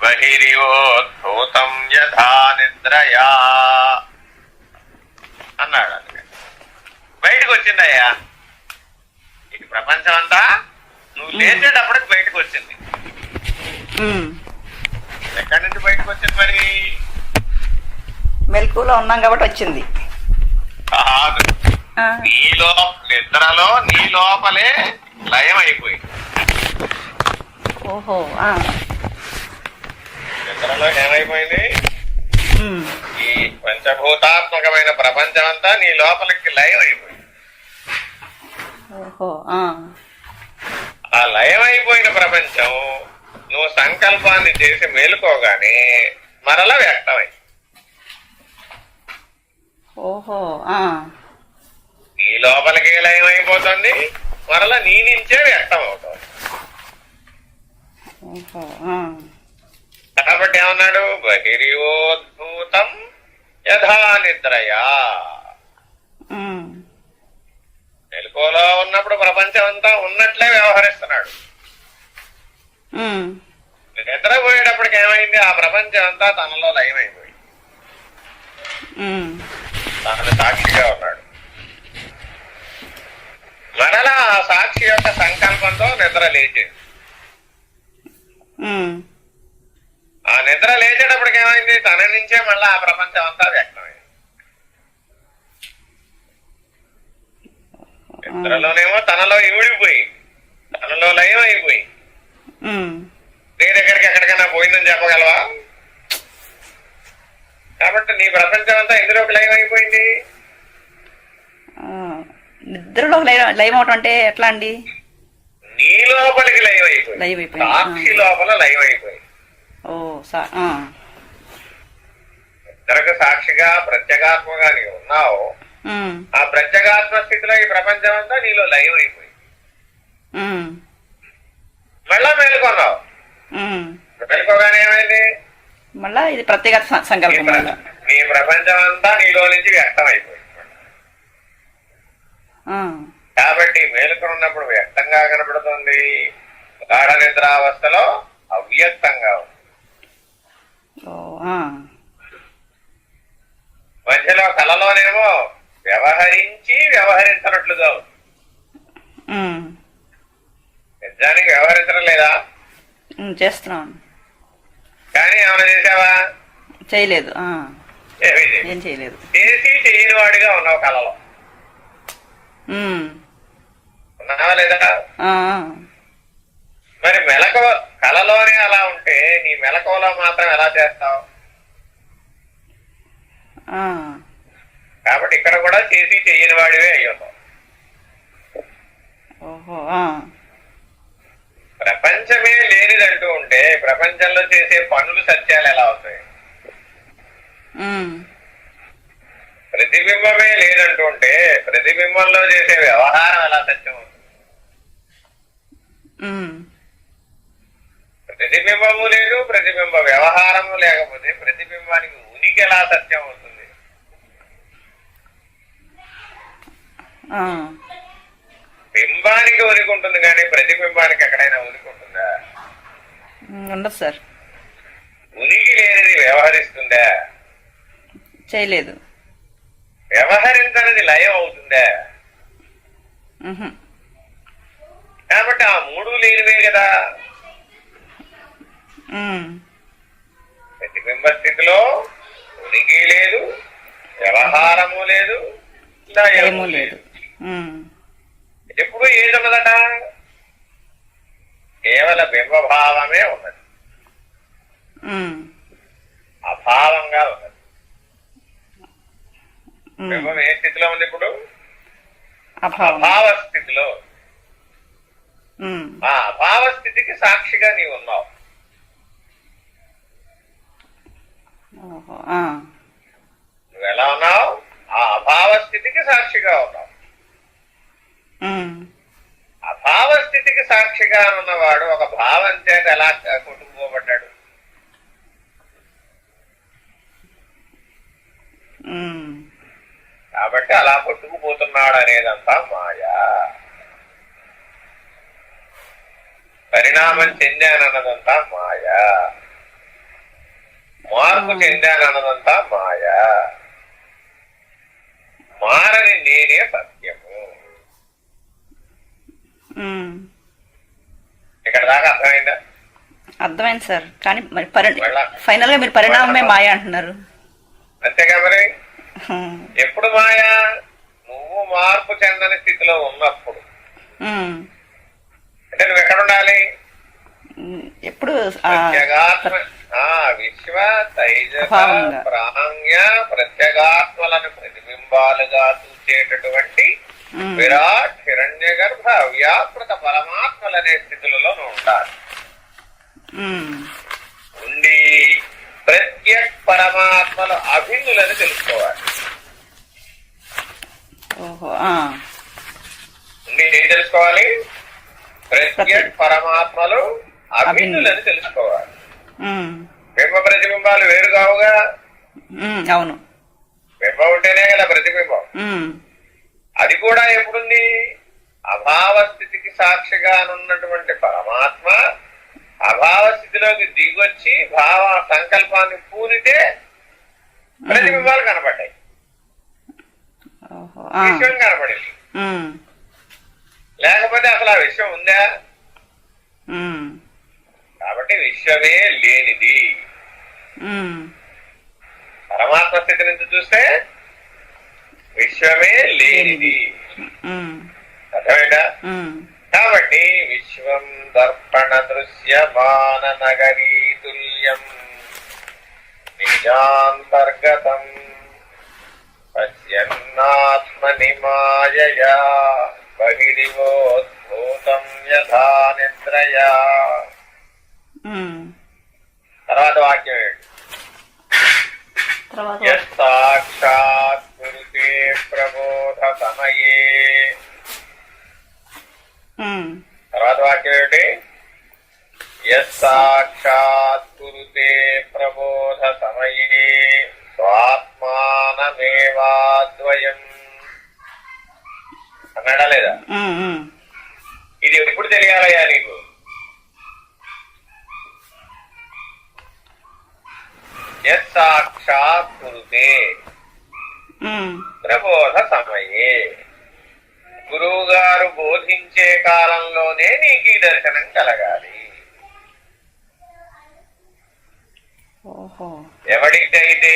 బహిరివోద్భూతం యథా నిద్రయా అన్నాడు. అందుకని బయటకు వచ్చిందయ్యా ఈ ప్రపంచం అంతా. నువ్వు లేచేటప్పటికి బయటకు వచ్చింది. ఎక్కడి నుంచి బయటకు వచ్చింది మరి? మెలకువలో ఉన్నాం కాబట్టి వచ్చింది. కాదు, నిద్రలో నీ లోపలే లయం అయిపోయింది. ఓహో. నిద్రలో ఏమైపోయింది? ఈ పంచభూతాత్మకమైన ప్రపంచం అంతా నీ లోపలికి లయం అయిపోయింది. ఓహో. ఆ లయమైపోయిన ప్రపంచం నువ్వు సంకల్పాన్ని చేసి మేలుకోగానే మరలా వ్యక్తమై. ఓహో. నీ లోపలికి లయం అయిపోతుంది, మరలా నీ నుంచే వ్యక్తం అవుతుంది. కాబట్టి ఏమన్నాడు? బహిరివోద్భూతం యథా నిద్రయా. మెలకువలో ఉన్నప్పుడు ప్రపంచం అంతా ఉన్నట్టు లేచాడు. ఉమ్, ఆ నిద్ర లేచేటప్పటికి ఏమైంది? తన నుంచే మళ్ళా ఆ ప్రపంచం అంతా వ్యక్తమైంది. నిద్రలోనేమో తనలో ఇమిడిపోయి, తనలో లయం అయిపోయి, ఉమ్, నీ దగ్గరికి ఎక్కడికైనా పోయిందని చెప్పగలవా? కాబట్టి నీ ప్రపంచం అంతా ఎందులోకి లయం అయిపోయింది? ఆ, నిద్రలో లైవ్ అవటం అంటే ఎట్లా అండి? నీ లోపలికి లయం అయిపోయింది. లైవ్ అయిపోయింది. సాక్షి లోపల లయం అయిపోయింది. ఓ నిద్రకు సాక్షిగా ప్రత్యేగాత్మగా నీవు ఉన్నావు. ఉమ్, ఆ ప్రత్యేగాత్మ స్థితిలో ఈ ప్రపంచం అంతా నీలో లయం అయిపోయింది. ఉమ్, మళ్ళా మేలుకొన్నావు. ఉమ్. మేలుకోగానే ఏమైంది? మళ్ళా ఇది ప్రత్యేక సంకల్పం వల్ల నీ ప్రపంచం అంతా నీలో నుంచి వ్యక్తం అయిపోయింది. ఆ, కాబట్టి మేలుకున్నప్పుడు వ్యక్తంగా కనబడుతుంది, గాఢ నిద్రావస్థలో అవ్యక్తంగా ఉంది. ఓ, ఆ, మధ్యలో కలలోనేమో వ్యవహరించి వ్యవహరించినట్లుగా ఉంది. ఉమ్, నిజానికి వ్యవహరించడం లేదా? చేస్తున్నాను. కానీ ఏమైనా చేసావా? చేయలేదు. ఏమీ ఏం చేయలేదు. చేసి చేయని వాడిగా ఉన్నావు కలలో. ఉమ్, ఉన్నావా లేదా? ఆ, మరి మెలకువ కలలోనే అలా ఉంటే నీ మెలకువలో మాత్రం ఎలా చేస్తావు? ఆ, కాబట్టి ఇక్కడ కూడా చేసి చెయ్యని వాడివే అయ్యావు. ఓహో, ప్రపంచమే లేనిదంటూ ఉంటే ప్రపంచంలో చేసే పనులు సత్యాలు ఎలా అవుతాయి? ఉమ్, ప్రతిబింబమే లేదంటూ ఉంటే ప్రతిబింబంలో చేసే వ్యవహారం ఎలా సత్యం అవుతుంది? ఉమ్, ప్రతిబింబము లేదు, ప్రతిబింబ వ్యవహారము లేకపోతే ప్రతిబింబానికి ఉనికి ఎలా సత్యం అవుతుంది? ఆ, బింబానికి ఉనికి ఉంటుంది కానీ ప్రతిబింబానికి ఎక్కడైనా ఉనికి ఉంటుందా? ఉండదు సార్. ఉనికి లేనిది వ్యవహరిస్తుందా? చేయలేదు. వ్యవహరించనిది లయం అవుతుందా? ఉహు, కాబట్టి ఆ మూడు లేనివే కదా. ఉమ్, ప్రతిబింబ స్థితిలో ఉనికి లేదు, వ్యవహారము లేదు, లయము ఏమూ లేదు. లేదు. ఉమ్, ఎప్పుడు ఏది ఉన్నదట? కేవల బింబభావమే ఉన్నది, ఉమ్, అభావంగా ఉన్నది. ఉమ్, బింబం ఏ స్థితిలో ఉంది ఇప్పుడు? అభావం. అభావ స్థితిలో. ఉమ్, ఆ అభావ స్థితికి సాక్షిగా నీవు ఉన్నావు. ఓహో, నువ్వు ఎలా ఉన్నావు? ఆ అభావ స్థితికి సాక్షిగా ఉన్నావు. ఉమ్, అభావ స్థితికి సాక్షిగా ఉన్నవాడు ఒక భావం చేత ఎలా కొట్టుకుపోబడ్డాడు? ఉమ్, కాబట్టి అలా కొట్టుకుపోతున్నాడు అనేదంతా మాయా. పరిణామం చెందానన్నదంతా మాయా. మార్పు చెందానన్నదంతా మాయా. మారని నేనే సత్యము. ఉమ్. ఇక్కడ దాకా అర్థమైందా? అర్థమైంది సార్. కానీ మరి ఫైనల్ గా మీరు మళ్ళా పరిణామమే మాయ అంటున్నారు. అంతేగా మరి. ఉమ్, ఎప్పుడు మాయా? నువ్వు మార్పు చెందని స్థితిలో ఉన్నప్పుడు. ఉమ్, అంటే నువ్వు ఎక్కడ ఉండాలి? ఎప్పుడు ప్రత్యేగాత్మ విశ్వ తైజస అభావంగా. ప్రాంగ్య ప్రత్యేగాత్మలను ప్రతిబింబాలుగా చూసేటటువంటి ఉమ్, విరాట్ హిరణ్య గర్భ వ్యాకృత పరమాత్మలనే స్థితులలో నువ్వు ఉండాలి. ఉమ్, ఉండి ప్రత్యక్ పరమాత్మలు అభిన్నులని తెలుసుకోవాలి. ఓహో, ఉండి ఏం తెలుసుకోవాలి? ప్రత్యక్ పరమాత్మలు అభిన్నులని తెలుసుకోవాలి. ఉమ్, బింబ ప్రతిబింబాలు వేరు కావుగా. అవును. బింబం ఉంటేనే కదా ప్రతిబింబం. ఉమ్, అది కూడా ఎప్పుడుంది? అభావ స్థితికి సాక్షిగానున్నటువంటి పరమాత్మ అభావ స్థితిలోకి దిగొచ్చి భావ సంకల్పాన్ని పూనితే ప్రతిబింబాలు కనపడ్డాయి, విషయం కనపడింది. ఉమ్, లేకపోతే అసలు ఆ విషయం ఉందా? ఉమ్, కాబట్టి విశ్వమే లేనిది. ఉమ్, పరమాత్మ స్థితి నుంచి చూస్తే విశ్వమే లేనిది. ఉమ్, అర్థమైందా? ఉమ్, కాబట్టి విశ్వం దర్పణ దృశ్యమాన నగరీ తుల్యం నిజాంతర్గతం పశ్యన్నాత్మని మాయయా బహిరివోద్భూతం యథా నిద్రయా. ఉమ్. తర్వాత వాక్యం ఏంటి? తర్వాత యత్సాక్షాత్ కురుతే ప్రబోధ సమయే. ఉమ్, తర్వాత వాక్యం ఏంటి? యత్సాక్షాత్ కురుతే ప్రబోధ సమయే స్వాత్మానమేవాద్వయం అన్నాడా లేదా? ఉమ్, ఉమ్. ఇది ఎప్పుడు తెలియాలయ్యా నీకు? యత్సాక్షాత్ కురుతే ఉమ్, ప్రబోధ సమయే. గురువు గారు బోధించే కాలంలోనే నీకు ఈ దర్శనం కలగాలి. ఓహో. ఎవడికైతే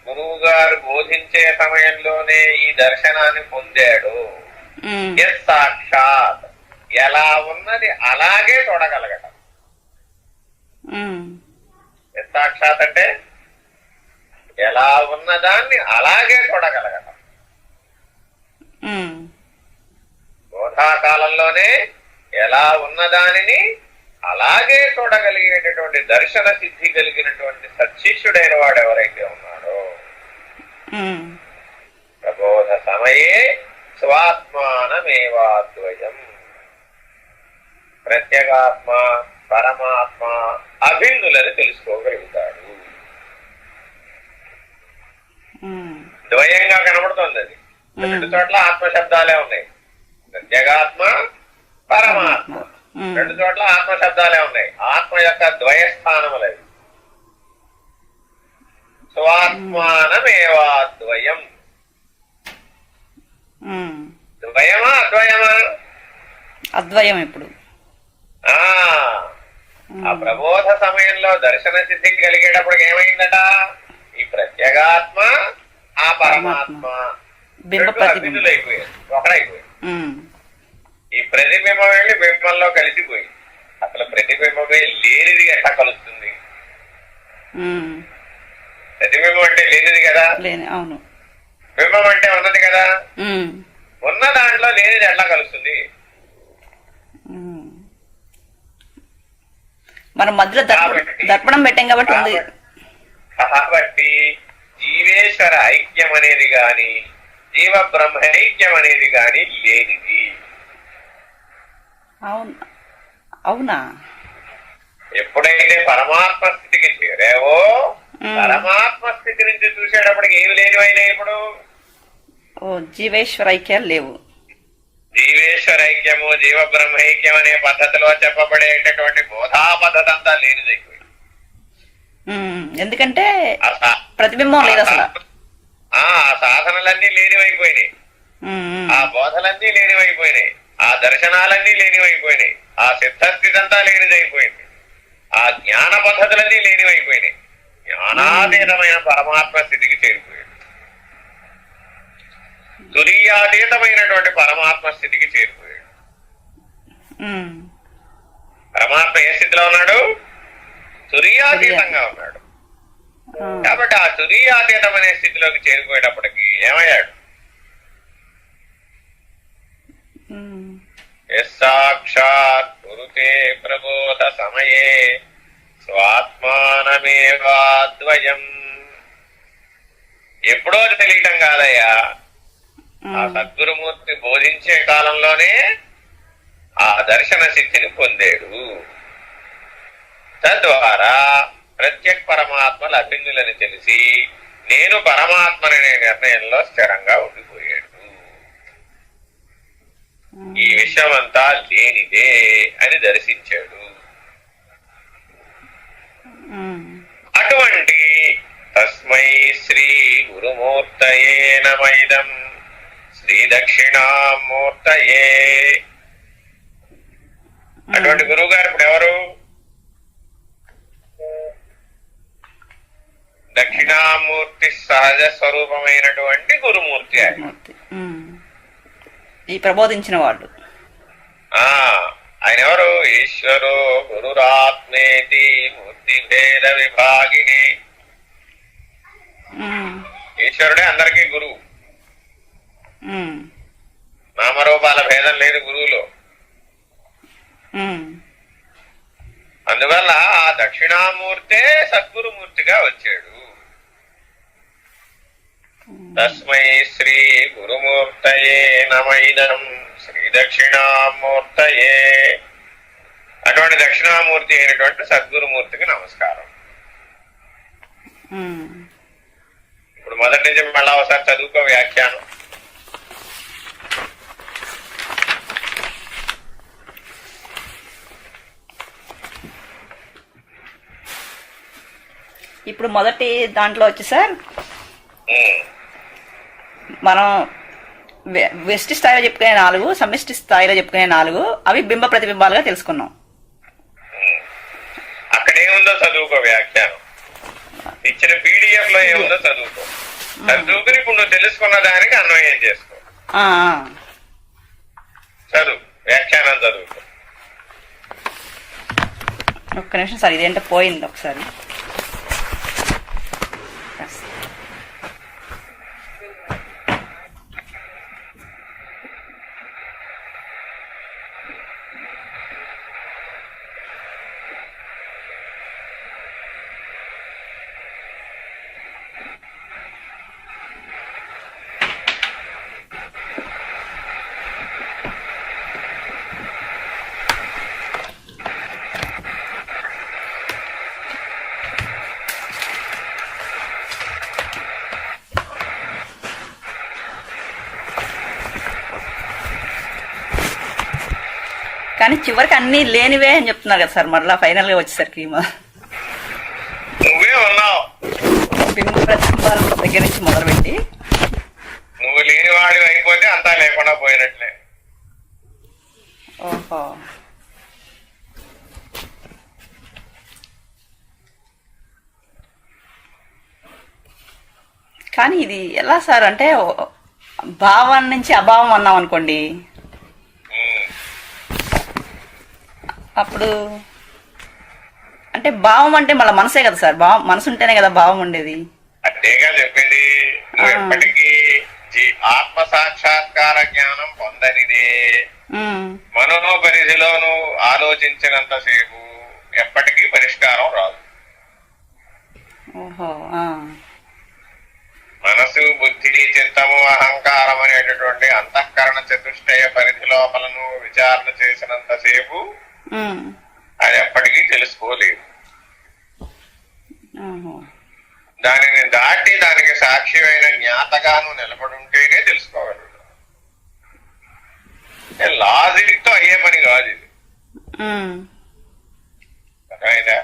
గురువు గారు బోధించే సమయంలోనే ఈ దర్శనాన్ని పొందాడు, ఉమ్, సాక్షాత్ ఎలా ఉన్నది అలాగే చూడగలగటం. ఉమ్, సాక్షాత్ అంటే ఎలా ఉన్నదాన్ని అలాగే చూడగలగటం. ఉమ్, బోధాకాలంలోనే ఎలా ఉన్నదానిని అలాగే చూడగలిగేటటువంటి దర్శన సిద్ధి కలిగినటువంటి సత్శిష్యుడైన వాడు ఎవరైతే ఉన్నాడో, ఉమ్, ప్రబోధ సమయే స్వాత్మానమేవాద్వయం. ప్రత్యేగాత్మ పరమాత్మ అభిన్నులని తెలుసుకోగలుగుతాడు. ఉమ్, ద్వయంగా కనబడుతుంది అది. రెండు చోట్ల ఆత్మశబ్దాలే ఉన్నాయి. ప్రత్యేగాత్మ పరమాత్మ ఉమ్, రెండు చోట్ల ఆత్మశబ్దాలే ఉన్నాయి. ఆత్మ యొక్క ద్వయస్థానములవి. స్వాత్మానమేవాద్వయం. ఉమ్. ద్వయమా అద్వయమా? అద్వయం ఇప్పుడు. ఆ ప్రబోధ సమయంలో దర్శన సిద్ధి కలిగేటప్పుడు ఏమైందట? ఈ ప్రత్యేగాత్మ ఆ పరమాత్మ బింబ అభిన్నులైపోయారు, ఒకడైపోయారు. ఉమ్, ఈ ప్రతిబింబం వెళ్ళి బింబంలో కలిసిపోయి అసలు ప్రతిబింబమే లేనిది ఎట్లా కలుస్తుంది? ఉమ్. ప్రతిబింబం అంటే లేనిది కదా, లేని అవును. బింబం అంటే ఉన్నది కదా. ఉమ్, ఉన్న దాంట్లో లేనిది ఎట్లా కలుస్తుంది? ఉమ్. మనం మధ్యలో దర్పణం పెట్టాం కాబట్టి ఉంది. కాబట్టి జీవేశ్వర ఐక్యం అనేది గాని జీవ బ్రహ్మ ఐక్యం అనేది గాని లేనిది. అవును. అవునా? ఎప్పుడైతే పరమాత్మ స్థితికి చేరావో పరమాత్మ స్థితి నుంచి చూసేటప్పటికి ఏమి లేనివైనాయి ఇప్పుడు? ఓ జీవేశ్వర ఐక్యాలు లేవు. జీవేశ్వర ఐక్యము జీవ బ్రహ్మైక్యం అనే పద్ధతిలో చెప్పబడేటటువంటి బోధా పద్ధతి అంతా లేనిదైపోయింది. ఎందుకంటే ప్రతిబింబం లేదు అసలు. ఆ సాధనలన్నీ లేనివైపోయినాయి, ఆ బోధలన్నీ లేనివైపోయినాయి, ఆ దర్శనాలన్నీ లేనివైపోయినాయి, ఆ సిద్ధస్థితి అంతా లేనిదైపోయింది, ఆ జ్ఞాన పద్ధతులన్నీ లేనివైపోయినాయి. జ్ఞానాతీతమైన పరమాత్మ స్థితికి చేరిపోయింది. తురీయాతీతమైనటువంటి పరమాత్మ స్థితికి చేరిపోయాడు. పరమాత్మ ఏ స్థితిలో ఉన్నాడు? తురీయాతీతంగా ఉన్నాడు. కాబట్టి ఆ తురీయాతీతమనే స్థితిలోకి చేరిపోయేటప్పటికి ఏమయ్యాడు? సాక్షాత్ కురుతే ప్రబోధ సమయే స్వాత్మానమేవాద్వయం. ఎప్పుడో తెలియటం కాదయ్యా, ఆ సద్గురుమూర్తి బోధించే కాలంలోనే ఆ దర్శన సిద్ధిని పొందాడు. తద్వారా ప్రత్యేక పరమాత్మలు అభిన్నులని తెలిసి నేను పరమాత్మననే నిర్ణయంలో స్థిరంగా ఉండిపోయాడు. ఈ విషయమంతా లేనిదే అని దర్శించాడు. అటువంటి తస్మై శ్రీ గురుమూర్తయే నమైదం శ్రీ దక్షిణామూర్తయే. అటువంటి గురువు గారు ఇప్పుడు ఎవరు? దక్షిణామూర్తి సహజ స్వరూపమైనటువంటి గురుమూర్తి ఆయన. మూర్తి. ఈ ప్రబోధించిన వాళ్ళు. ఆయన ఎవరు? ఈశ్వరో గురురాత్మేతి మూర్తి భేద విభాగిని. ఈశ్వరుడే అందరికీ గురువు. నామరూపాల భేదం లేదు గురువులో. అందువల్ల ఆ దక్షిణామూర్తే సద్గురుమూర్తిగా వచ్చాడు. తస్మై శ్రీ గురుమూర్తయే నమైనం శ్రీ దక్షిణామూర్తయే. అటువంటి దక్షిణామూర్తి అయినటువంటి సద్గురుమూర్తికి నమస్కారం. ఇప్పుడు మొదటి నుంచి మళ్ళా ఒకసారి చదువుకో వ్యాఖ్యానం. ఇప్పుడు మొదటి దాంట్లో వచ్చి సార్ మనం వెష్టి స్థాయిలో చెప్పుకునే 4, సమిష్టి స్థాయిలో చెప్పుకునే 4 అవి బింబ ప్రతిబింబాలుగా తెలుసుకున్నాం. అక్కడ ఏముందో చదువుకో వ్యాఖ్యానం. ఇచ్చిన పీడిఎఫ్ లో ఏముందో చదువుకో. చదువుకుని ఇప్పుడు నువ్వు తెలుసుకున్న దానికి అన్వయం చేసుకో. చదువు, వ్యాఖ్యానం చదువుకో. ఒక్క నిమిషం సార్, ఇదేంటో పోయింది ఒకసారి. కానీ చివరికి అన్ని లేనివే అని చెప్తున్నారు కదా సార్. మరలా ఫైనల్ గా వచ్చేసరికి నువ్వే ఉన్నావు. బింబ ప్రతిబింబాల దగ్గర నుంచి మొదలుపెట్టి నువ్వు లేనివాడి అయిపోతే అంతా లేకుండా పోయినట్లే. ఓహో. కానీ ఇది ఎలా సార్ అంటే భావం నుంచి అభావం అన్నాం అనుకోండి, అప్పుడు అంటే భావం అంటే మళ్ళీ మనసే కదా సార్. భావం మనసు ఉంటేనే కదా భావం ఉండేది. అంతేగా చెప్పేది. నువ్వు ఎప్పటికీ ఆత్మ సాక్షాత్కార జ్ఞానం పొందనిదే. మనోపరిధిలో నువ్వు ఆలోచించినంతసేపు ఎప్పటికీ పరిష్కారం రాదు. మనసు, బుద్ధి, చిత్తము, అహంకారం అనేటటువంటి అంతఃకరణ చతుష్టయ పరిధి లోపల నువ్వు విచారణ చేసినంతసేపు అది ఎప్పటికీ తెలుసుకోలేదు. దానిని దాటి దానికి సాక్షిమైన జ్ఞాతగాను నిలబడుంటేనే తెలుసుకోగలడు. లాజిక్ తో అయ్యే పని కాదు ఇది. అర్థమైందా?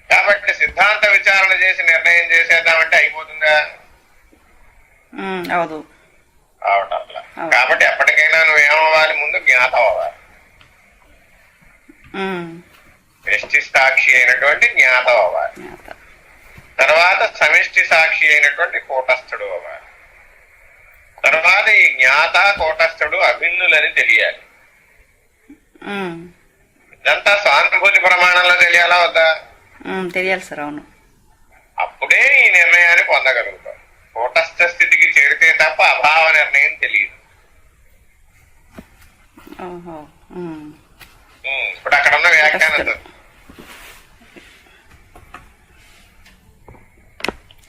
కాబట్టి సిద్ధాంత విచారణ చేసి నిర్ణయం చేసేద్దామంటే అయిపోతుందా? అవటంలా. కాబట్టి ఎప్పటికైనా నువ్వేమవ్వాలి? ముందు జ్ఞాతం అవ్వాలి. వ్యష్టి సాక్షి అయినటువంటి జ్ఞాతం అవ్వాలి. తర్వాత సమిష్టి సాక్షి అయినటువంటి కూటస్థుడు అవ్వాలి. తర్వాత ఈ జ్ఞాత కూటస్థుడు అభిన్నులని తెలియాలి. ఇదంతా సానుభూతి ప్రమాణంలో తెలియాలా వద్దా? తెలియాలి సార్. అవును. అప్పుడే ఈ నిర్ణయాన్ని పొందగలుగుతాం. కూటస్థ స్థితికి చేరితే తప్ప అభావ నిర్ణయం తెలియదు. ఇప్పుడు అక్కడ ఉన్న వ్యాఖ్యానం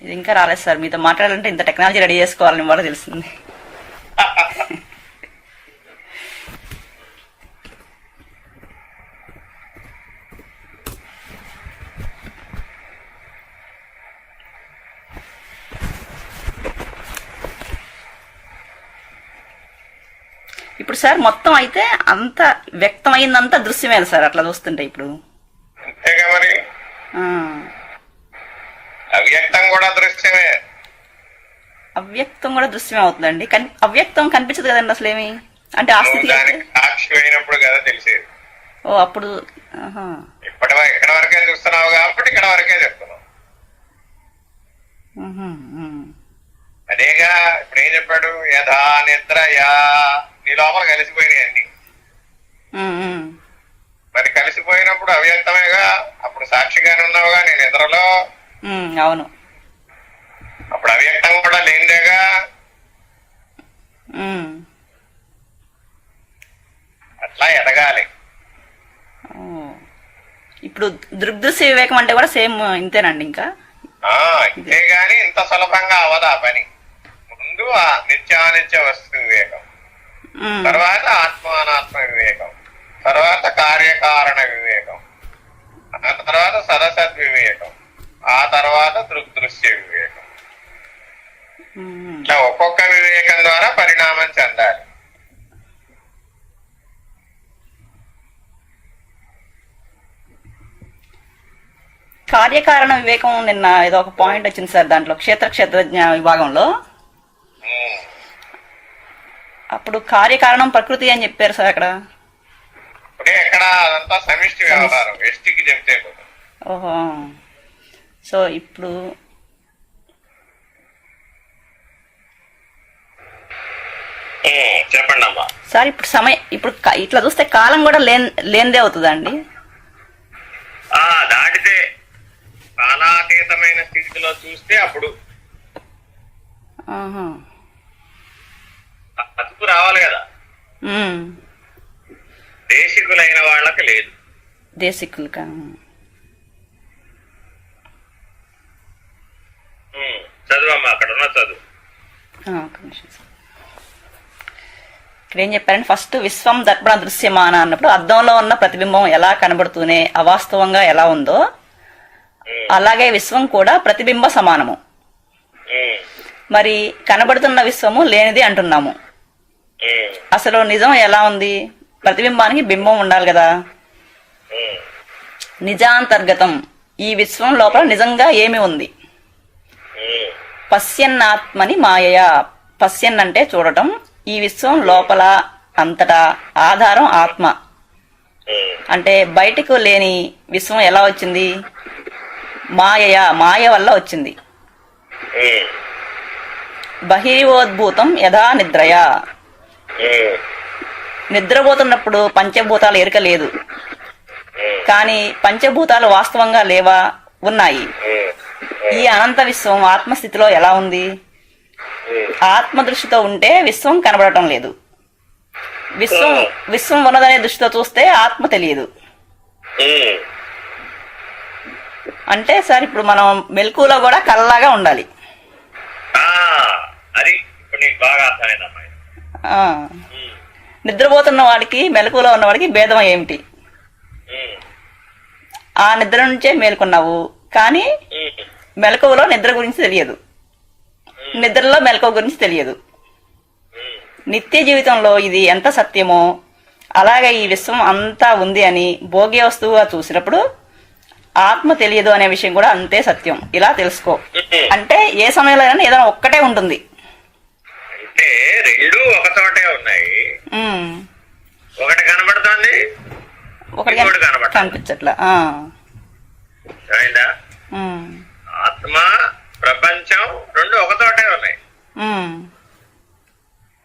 ఇది ఇంకా రాలేదు సార్. మీతో మాట్లాడాలంటే ఇంత టెక్నాలజీ రెడీ చేసుకోవాలని కూడా తెలుస్తుంది. ఇప్పుడు సార్ మొత్తం అయితే అంత వ్యక్తమైందంతా దృశ్యమే సార్. అట్లా చూస్తుంటే ఇప్పుడు మరి అవ్యక్తం కూడా దృశ్యమే. అవ్యక్తం కూడా దృశ్యమే అవుతుందండి. అవ్యక్తం కనిపించదు కదండి అసలు ఏమి. అంటే ఆ స్థితి సాక్షి అయినప్పుడు కదా తెలిసేది. ఓ అప్పుడు. ఆహా. ఇక్కడ వరకే చూస్తున్నావు కాబట్టి ఇక్కడ వరకే చెప్తున్నావు. ఉహు, ఉమ్. అదేగా ఇప్పుడు ఏం చెప్పాడు, యథా నిద్రయా, నీ లోపల కలిసిపోయినాయి అన్ని. ఉమ్, ఉమ్. మరి కలిసిపోయినప్పుడు అవ్యక్తమేగా, అప్పుడు సాక్షిగానే ఉన్నావుగా నీ నిద్రలో. అవును. అప్పుడు అవ్యక్తం కూడా లేనిదేగా. అట్లా ఎదగాలి. ఇప్పుడు దృగ్దృశ్య వివేకం అంటే కూడా సేమ్ ఇంతేనండి ఇంకా. ఇంతే గాని ఇంత సులభంగా అవదా పని. ముందు ఆ నిత్యానిత్య వస్తు వివేకం, తర్వాత ఆత్మానాత్మ వివేకం, తర్వాత కార్యకారణ వివేకం, ఆ తర్వాత సదసద్ వివేకం, ఆ తర్వాత దృగ్దృశ్య వివేకం. ఇట్లా ఒక్కొక్క వివేకం ద్వారా పరిణామం చెందాలి. కార్యకారణ వివేకం నిన్న ఏదో ఒక పాయింట్ వచ్చింది సార్ దాంట్లో, క్షేత్రజ్ఞ విభాగంలో. అప్పుడు కార్యకారణం ప్రకృతి అని చెప్పారు సార్ అక్కడ. ఎక్కడ అదంతా సమిష్టి వ్యవహారం, ఎస్టికి చెప్తే. ఓహో. సో ఇప్పుడు చెప్పండి అమ్మా సార్, ఇప్పుడు ఇట్లా చూస్తే కాలం కూడా లేనిదే అవుతుందండి. దాటితే కాలాతీతమైన స్థితిలో చూస్తే అప్పుడు అతుకు రావాలి కదా. దేశికులైన వాళ్ళకి లేదు. దేశికులకా? చదువమ్మా, అక్కడ ఉన్న చదువు. ఇక్కడ ఏం చెప్పారంటే, ఫస్ట్ విశ్వం దర్పణ దృశ్యమాన అన్నప్పుడు అద్దంలో ఉన్న ప్రతిబింబం ఎలా కనబడుతూనే అవాస్తవంగా ఎలా ఉందో అలాగే విశ్వం కూడా ప్రతిబింబ సమానము. మరి కనబడుతున్న విశ్వము లేనిది అంటున్నాము. అసలు నిజం ఎలా ఉంది? ప్రతిబింబానికి బింబం ఉండాలి కదా. నిజాంతర్గతం, ఈ విశ్వం లోపల నిజంగా ఏమి ఉంది? పశ్యన్నాత్మని మాయయా, పశ్యన్ అంటే చూడటం, ఈ విశ్వం లోపల అంతటా ఆధారం ఆత్మ. అంటే బయటకు లేని విశ్వం ఎలా వచ్చింది? మాయయా, మాయ వల్ల వచ్చింది. బహిర్వోద్భూతం యథా నిద్రయా, నిద్రపోతున్నప్పుడు పంచభూతాలు ఎరుక లేదు, కానీ పంచభూతాలు వాస్తవంగా లేవా? ఉన్నాయి. ఈ అనంత విశ్వం ఆత్మస్థితిలో ఎలా ఉంది? ఆత్మ దృష్టితో ఉంటే విశ్వం కనబడటం లేదు. విశ్వం ఉన్నదనే దృష్టితో చూస్తే ఆత్మ తెలియదు. అంటే సార్, ఇప్పుడు మనం మెలకువలో కూడా కళ్ళలాగా ఉండాలి. నిద్రపోతున్న వాడికి మెలకువలో ఉన్నవాడికి భేదం ఏమిటి? ఆ నిద్ర నుంచే మేలుకున్నావు, కానీ మెలకువలో నిద్ర గురించి తెలియదు, నిద్రలో మెలకువ గురించి తెలియదు. నిత్య జీవితంలో ఇది ఎంత సత్యమో అలాగే ఈ విశ్వం అంతా ఉంది అని భోగ్య వస్తువుగా చూసినప్పుడు ఆత్మ తెలియదు అనే విషయం కూడా అంతే సత్యం. ఇలా తెలుసుకో. అంటే ఏ సమయంలో ఏదైనా ఒక్కటే ఉంటుంది. అంటే రెండు ఒక చోటే ఉన్నాయి. ఒకటి కనబడుతుంది, ఒకటి కనిపించట్లా. ఆత్మ ప్రపంచం రెండు ఒక చోటే ఉన్నాయి.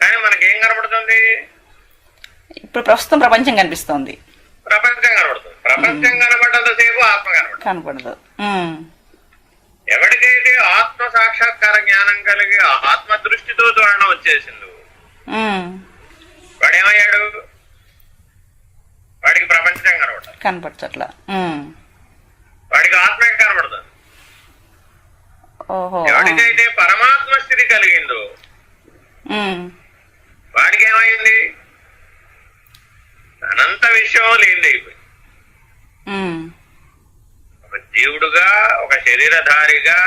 కానీ మనకేం కనబడుతుంది? ఇప్పుడు ప్రస్తుతం ప్రపంచం కనిపిస్తోంది. ప్రపంచం కనబడుతుంది. ప్రపంచం కనబడ్డంతసేపు ఆత్మ కనబడదు. ఎవరికైతే ఆత్మ సాక్షాత్కార జ్ఞానం కలిగి ఆత్మ దృష్టితో చూడడం వచ్చేసింది, వాడేమయ్యాడు? వాడికి ప్రపంచం కనపడట్లా, వాడికి ఆత్మే కనబడుతుంది. ఎవరికైతే పరమాత్మ స్థితి కలిగిందో వాడికి ఏమైంది? అనంత విషయం లేనిదైపోయింది. ఒక జీవుడుగా, ఒక శరీరధారిగా,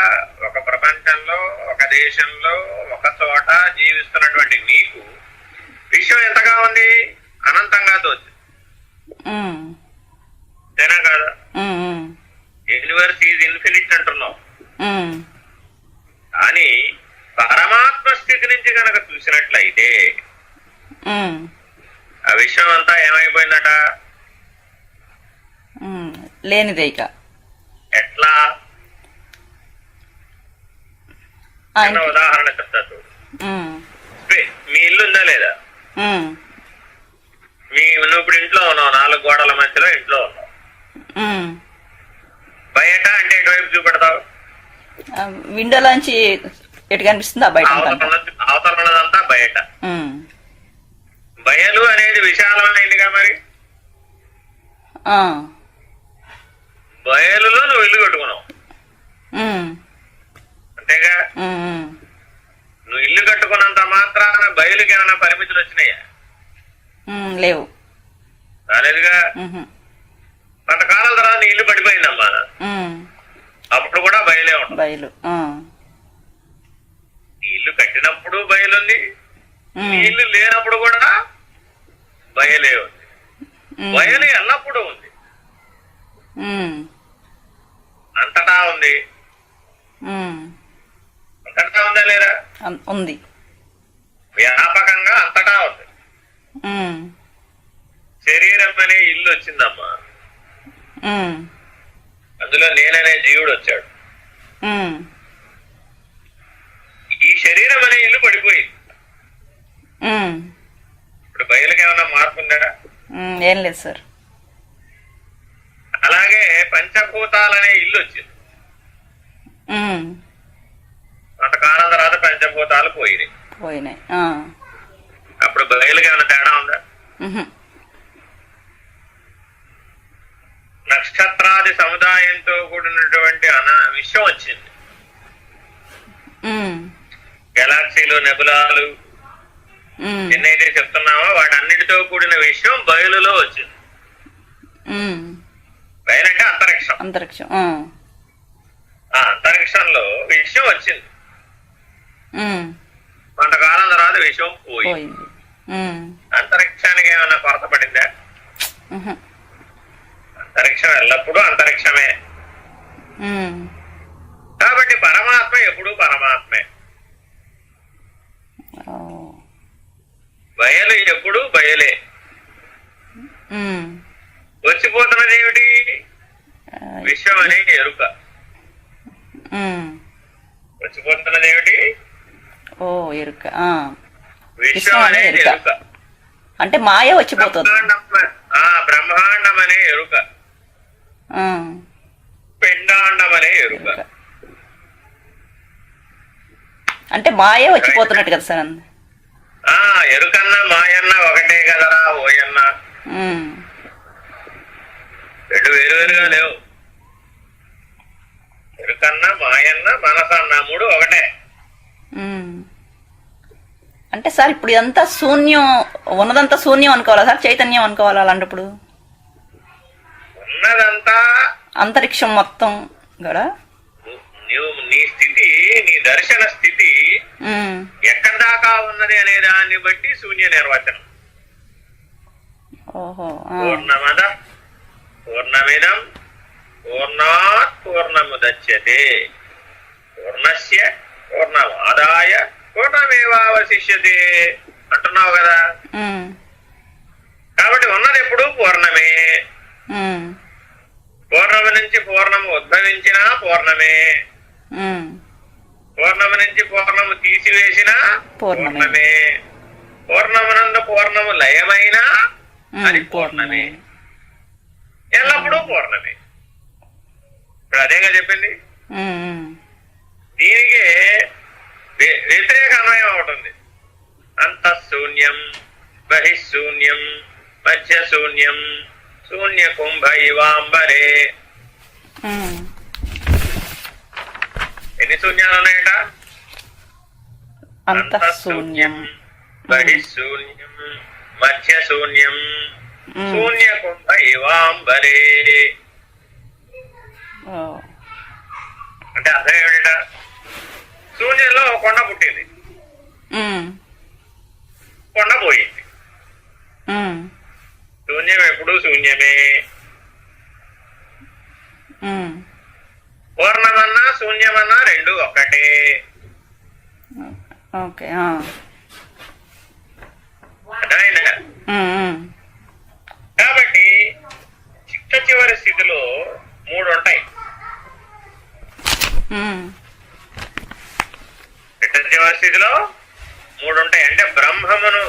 ఒక ప్రపంచంలో, ఒక దేశంలో, ఒక చోట జీవిస్తున్నటువంటి నీకు విషయం ఎంతగా ఉంది? అనంతంగా తోచింది. అంతేనా కాదా? యూనివర్స్ ఈజ్ ఇన్ఫినిట్ అంటున్నావు, కానీ పరమాత్మ స్థితి నుంచి కనుక చూసినట్లయితే ఆ విషయం అంతా ఏమైపోయిందట? లేనిదే ఇక. ఎట్లా? చిన్న ఉదాహరణ చెప్తా చూడు. మీ ఇల్లు ఉందా లేదా? నువ్వు ఇప్పుడు ఇంట్లో ఉన్నావు, 4 గోడల మధ్యలో ఇంట్లో ఉన్నావు. బయట అంటే ఎటువైపు చూపెడతావు? విండోలోంచి ఎటు కనిపిస్తుందా బయట? అవతలదంతా బయట. బయలు అనేది విశాలమైందిగా మరి. బయలులో నువ్వు ఇల్లు కట్టుకున్నావు అంతేగా. నువ్వు ఇల్లు కట్టుకున్నంత మాత్రాన బయలుకి ఏమైనా పరిమితులు వచ్చినాయా? లేవు. రాలేదుగా. కొంతకాలం తర్వాత నీ ఇల్లు పడిపోయిందమ్మా, అప్పుడు కూడా బయలే ఉంటుంది. బయలు నీ ఇల్లు కట్టినప్పుడు బయలుంది, నీ ఇల్లు లేనప్పుడు కూడా బయలే ఉంది. బయలు ఎల్లప్పుడూ ఉంది, అంతటా ఉంది. అంతటా ఉందా లేదా? ఉంది. వ్యాపకంగా అంతటా ఉంది. శరీరం అనే ఇల్లు వచ్చిందమ్మా, అందులో నేననే జీవుడు వచ్చాడు. ఈ శరీరం అనే ఇల్లు పడిపోయింది. ఇప్పుడు బయలుకి ఏమైనా మార్పు ఉందా? ఏం లేదు సార్. అలాగే పంచభూతాలనే ఇల్లు వచ్చింది. కొంతకాలం తర్వాత పంచభూతాలు పోయినాయి. అప్పుడు బయలుకి ఏమైనా తేడా ఉందా? నక్షత్రాది సముదాయంతో కూడినటువంటి విశ్వం వచ్చింది. గెలాక్సీలు, నెబులాలు ఎన్నైతే చెప్తున్నామో వాటన్నిటితో కూడిన విశ్వం బయలులో వచ్చింది. బయలు అంటే అంతరిక్షం. ఆ అంతరిక్షంలో విశ్వం వచ్చింది. కొంతకాలం తర్వాత విశ్వం పోయింది. అంతరిక్షానికి ఏమైనా కొరత పడిందా? అంతరిక్షం ఎల్లప్పుడూ అంతరిక్షమే. కాబట్టి పరమాత్మ ఎప్పుడూ పరమాత్మే. బయలు ఎప్పుడు బయలే. వచ్చిపోతున్నది ఏమిటి? విశ్వం అనే ఎరుక. వచ్చిపోతున్నది ఏమిటి? ఎరుక. విశ్వం అనే ఎరుక అంటే మాయ వచ్చిపోతుంది. బ్రహ్మాండం అనే ఎరుక, పిండాండం అనే ఎరుక. అంటే మాయ వచ్చిపోతున్నట్టు కదా సార్. ఎరుకన్నా మాయన్నా ఒకటే కదరా ఓయన్నా. రెండు వేరువేరుగా లేవు. ఎరుకన్నా మాయన్న మనసన్నా మూడు ఒకటే. అంటే సార్ ఇప్పుడు ఇదంతా శూన్యం, ఉన్నదంతా శూన్యం అనుకోవాలా సార్, చైతన్యం అనుకోవాలా? అలాంటప్పుడు ఉన్నదంతా అంతరిక్షం మొత్తం కూడా నీ స్థితి, నీ దర్శన స్థితి ఎక్కడి దాకా ఉన్నది అనే దాన్ని బట్టి శూన్య నిర్వచనం. పూర్ణమద పూర్ణమిదం పూర్ణాత్ పూర్ణముదచ్యతే పూర్ణస్య పూర్ణమాదాయ పూర్ణమేవావశిష్యతే అంటున్నావు కదా. కాబట్టి ఉన్నది ఎప్పుడు పూర్ణమే. పూర్ణము నుంచి పూర్ణము ఉద్భవించినా పూర్ణమే, పూర్ణము నుంచి పూర్ణము తీసివేసినా పూర్ణమే, పూర్ణమునందు పూర్ణము లయమైనా అది పూర్ణమే, ఎల్లప్పుడూ పూర్ణమే. ఇప్పుడు అదేగా చెప్పింది. దీనికి వ్యతిరేక అన్వయం అవుతుంది. అంతఃశూన్యం బహిశూన్యం మధ్య శూన్యం శూన్య కుంభ ఇవాంబరే. ఎన్ని శూన్యాలు ఉన్నాయట? అంతఃశూన్యం బహిశూన్యం మధ్య శూన్యం శూన్య కుంభ ఇవాంబరే. అంటే అర్థం ఏమిట? శూన్యంలో కొండ పుట్టింది, కొండ పోయింది. శూన్యం ఎప్పుడు శూన్యమే. పూర్ణమన్నా శూన్యమన్నా రెండు ఒక్కటే. అర్థమైందా? కాబట్టి చిట్ట చివరి స్థితిలో స్థితిలో 3 ఉంటాయి. అంటే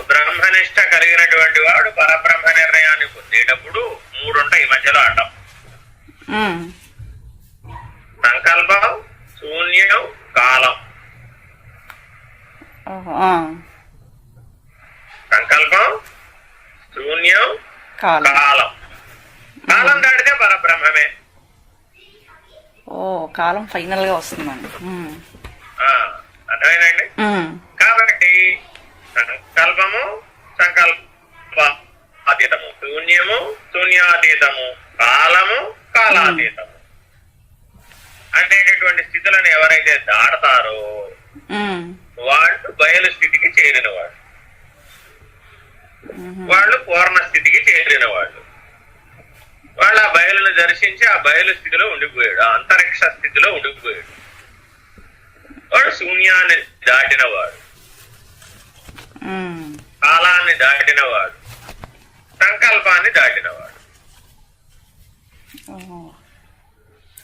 బ్రహ్మనిష్ట కలిగినటువంటి వాడు పరబ్రహ్మ నిర్ణయాన్ని పొందేటప్పుడు 3 ఉంటాయి మధ్యలో అడ్డం. సంకల్పం, శూన్యం, కాలం. సంకల్పం, శూన్యం, కాలం. కాలం దాటితే పరబ్రహ్మమే. కాలం ఫైనల్ గా వస్తుందండి. అర్థమైందండి. కాబట్టి సంకల్పము, సంకల్పాతీతము, శూన్యము, శూన్యాతీతము, కాలము, కాలాతీతము అనేటటువంటి స్థితులను ఎవరైతే దాడతారో వాళ్ళు బయలు స్థితికి చేరిన వాళ్ళు, వాళ్ళు పూర్ణ స్థితికి చేరిన వాళ్ళు. వాళ్ళు ఆ బయలును దర్శించి ఆ బయలు స్థితిలో ఉండిపోయాడు, ఆ అంతరిక్ష స్థితిలో ఉండిపోయాడు. వాడు శూన్యాన్ని దాటినవాడు, కాలాన్ని దాటినవాడు, సంకల్పాన్ని దాటినవాడు.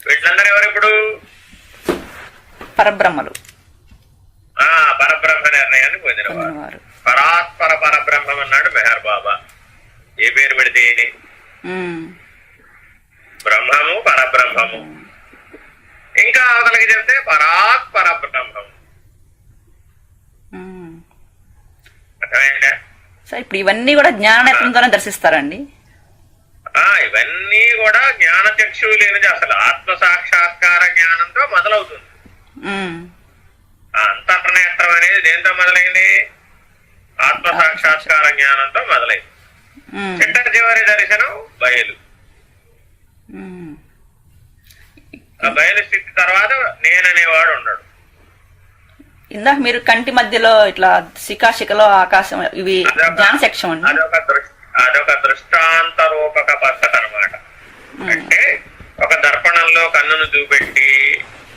వీళ్ళందరూ ఎవరిప్పుడు? పరబ్రహ్మలు, పరబ్రహ్మ నిర్ణయాన్ని పొందినవారు. పరాత్పర పరబ్రహ్మం అన్నాడు మెహర్ బాబా. ఏ పేరు పెడితే బ్రహ్మము, పరబ్రహ్మము. ఇంకా అవతలకి చెప్తే పరాత్పర బ్రహ్మం. అర్థమైందా? ఇప్పుడు ఇవన్నీ కూడా జ్ఞాననేత్రంతోనే దర్శిస్తారండి. ఇవన్నీ కూడా జ్ఞాన చక్షువు లేనిది. అసలు ఆత్మ సాక్షాత్కార జ్ఞానంతో మొదలవుతుంది. అంతర్నేత్రం అనేది దేంతో మొదలైంది? ఆత్మ సాక్షాత్కార జ్ఞానంతో మొదలైంది. చిట్ట చివరి దర్శనం బయలు. ఆ బయలు స్థితి తర్వాత నేననేవాడు ఉండడు. ఇందాక మీరు కంటి మధ్యలో ఇట్లా శిఖలో ఆకాశం, ఇవి జ్ఞాన సెక్షన్ అండి. అదొక దృష్టాంత రూపక పద్ధతి అనమాట. అంటే ఒక దర్పణంలో కన్నును చూపెట్టి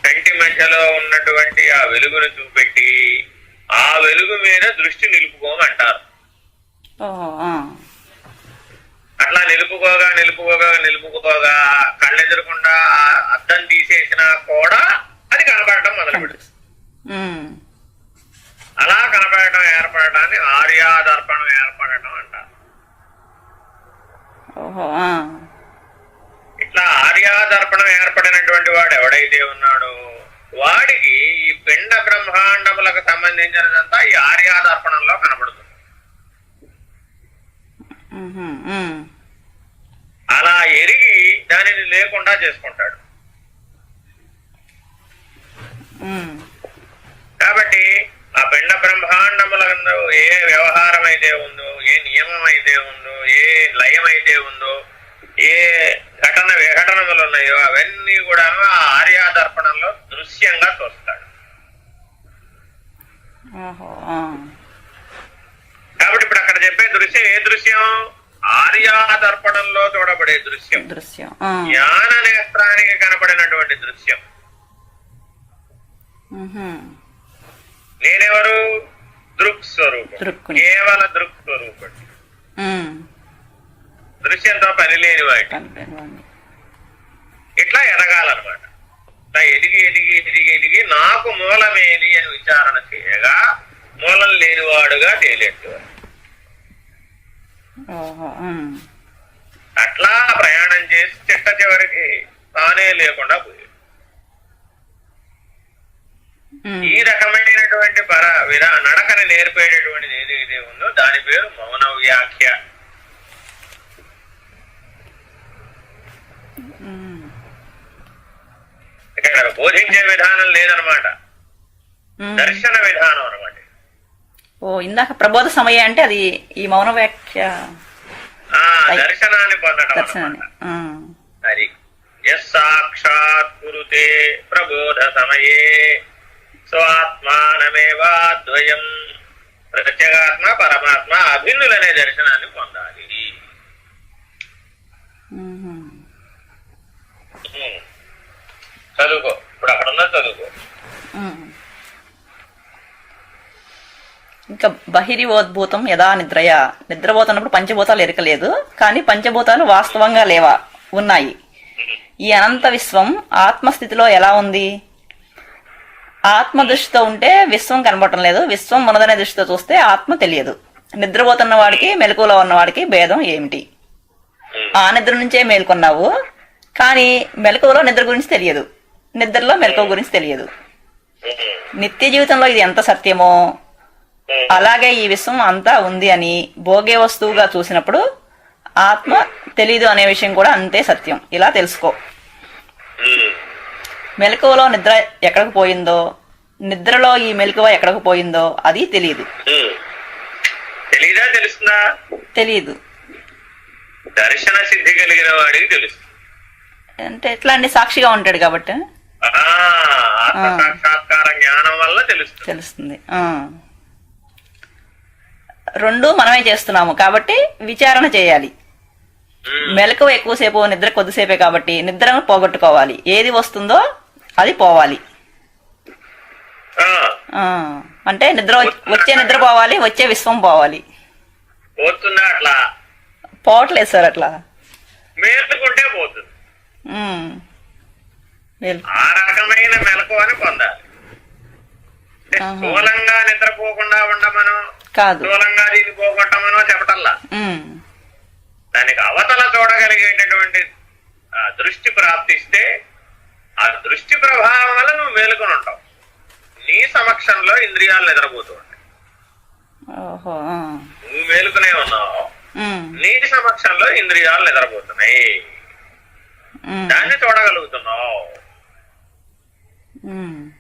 కంటి మధ్యలో ఉన్నటువంటి ఆ వెలుగును చూపెట్టి ఆ వెలుగు మీద దృష్టి నిలుపుకోమంటారు. అట్లా నిలుపుకోగా కళ్ళెదురకుండా అద్దం తీసేసినా కూడా అది కనపడటం మొదలు పెడుతుంది. అలా కనపడటం ఏర్పడటాన్ని ఆర్యాదర్పణం ఏర్పడటం అంటారు. ఇట్లా ఆర్యాదర్పణం ఏర్పడినటువంటి వాడు ఎవడైతే ఉన్నాడో వాడికి ఈ పిండ బ్రహ్మాండములకు సంబంధించినదంతా ఈ ఆర్యాదర్పణంలో కనబడుతుంది. అలా ఎరిగి దానిని లేకుండా చేసుకుంటాడు. కాబట్టి ఆ పిండ బ్రహ్మాండములందు ఏ వ్యవహారం అయితే ఉందో, ఏ నియమం అయితే ఉందో, ఏ లయం అయితే ఉందో, ఏ ఘటన విఘటనములు ఉన్నాయో అవన్నీ కూడా ఆ ఆర్యాదర్పణంలో దృశ్యంగా చూస్తాడు. కాబట్టి ఇప్పుడు అక్కడ చెప్పే దృశ్యం ఏ దృశ్యం? ఆర్యాదర్పణంలో చూడబడే దృశ్యం, జ్ఞాన నేత్రానికి కనబడినటువంటి దృశ్యం. నేనెవరు? దృక్ స్వరూపం, కేవల దృక్ స్వరూపం. దృశ్యంతో పని లేని వాటి. ఇట్లా ఎదగాలన్నమాట. ఇట్లా ఎదిగి నాకు మూలమేది అని విచారణ చేయగా మూలం లేనివాడుగా తేలేట్టువాడు. అట్లా ప్రయాణం చేసి చిట్ట చివరికి తానే లేకుండా పోయాడు. ఈ రకమైనటువంటి నడకని నేర్పేటటువంటిది ఏదైతే ఉందో దాని పేరు మౌన వ్యాఖ్య. ఇక్కడ బోధించే విధానం లేదనమాట, దర్శన విధానం అనమాట. ఇందాక ప్రబోధ సమయం అంటే అది ఈ మౌన వ్యాఖ్య దర్శనాన్ని పొందడం అన్నమాట. అది సాక్షాత్ కురుతే ప్రబోధ సమయే స్వాత్మానమేవాద్వయం. ప్రత్యేగాత్మ పరమాత్మ అభిన్నులనే దర్శనాన్ని పొందాలి. చదువుకో, ఇప్పుడు అక్కడ ఉన్న చదువుకో. ఇంకా బహిరివోద్భూతం యదా నిద్రయా. నిద్రపోతున్నప్పుడు పంచభూతాలు ఎరకలేదు, కానీ పంచభూతాలు వాస్తవంగా లేవా, ఉన్నాయి. ఈ అనంత విశ్వం ఆత్మస్థితిలో ఎలా ఉంది? ఆత్మ దృష్టితో ఉంటే విశ్వం కనబడటం లేదు, విశ్వం ఉన్నదనే దృష్టితో చూస్తే ఆత్మ తెలియదు. నిద్రపోతున్న వాడికి మెలకువలో ఉన్నవాడికి భేదం ఏమిటి? ఆ నిద్ర నుంచే మేల్కొన్నావు, కానీ మెలకువలో నిద్ర గురించి తెలియదు, నిద్రలో మెలకువ గురించి తెలియదు. నిత్య జీవితంలో ఇది ఎంత సత్యమో అలాగే ఈ విశ్వం అంతా ఉంది అని భోగే వస్తువుగా చూసినప్పుడు ఆత్మ తెలీదు అనే విషయం కూడా అంతే సత్యం. ఇలా తెలుసుకో. మెలకువలో నిద్ర ఎక్కడికి పోయిందో, నిద్రలో ఈ మెలకువ ఎక్కడికి పోయిందో అది తెలియదు. తెలీదా తెలుస్తుందా? తెలియదు. దర్శన సిద్ధి కలిగిన వాడికి తెలుస్తుంది. అంటే ఎట్లా అండి? సాక్షిగా ఉంటాడు కాబట్టి ఆత్మ సాక్షాత్కార జ్ఞానం వల్ల తెలుస్తుంది. రెండు మనమే చేస్తున్నాము కాబట్టి విచారణ చేయాలి. మెలకువ ఎక్కువసేపు, నిద్ర కొద్దిసేపే కాబట్టి నిద్రను పోగొట్టుకోవాలి. ఏది వస్తుందో అది పోవాలి. అంటే వచ్చే నిద్ర పోవాలి, వచ్చే విశ్వం పోవాలి. పోతుందా? అట్లా పోవట్లేదు సార్. అట్లా మేలుకుంటే పోతుంది. ఆ రకమైన మెలకువని పొందాలి. స్థూలంగా నిద్రపోకుండా ఉండమనో కాదు, స్థూలంగా దీన్ని పోగొట్టమనో చెప్పటల్లా. దానికి అవతల చూడగలిగేటటువంటి దృష్టి ప్రాప్తిస్తే ఆ దృష్టి ప్రభావం వల్ల నువ్వు మేలుకొని ఉంటావు. నీ సమక్షంలో ఇంద్రియాలు నిద్రపోతూ ఉంటాయి. నువ్వు మేలుకునే ఉన్నావు, నీ సమక్షంలో ఇంద్రియాలు నిద్రపోతున్నాయి. దాన్ని చూడగలుగుతున్నావు.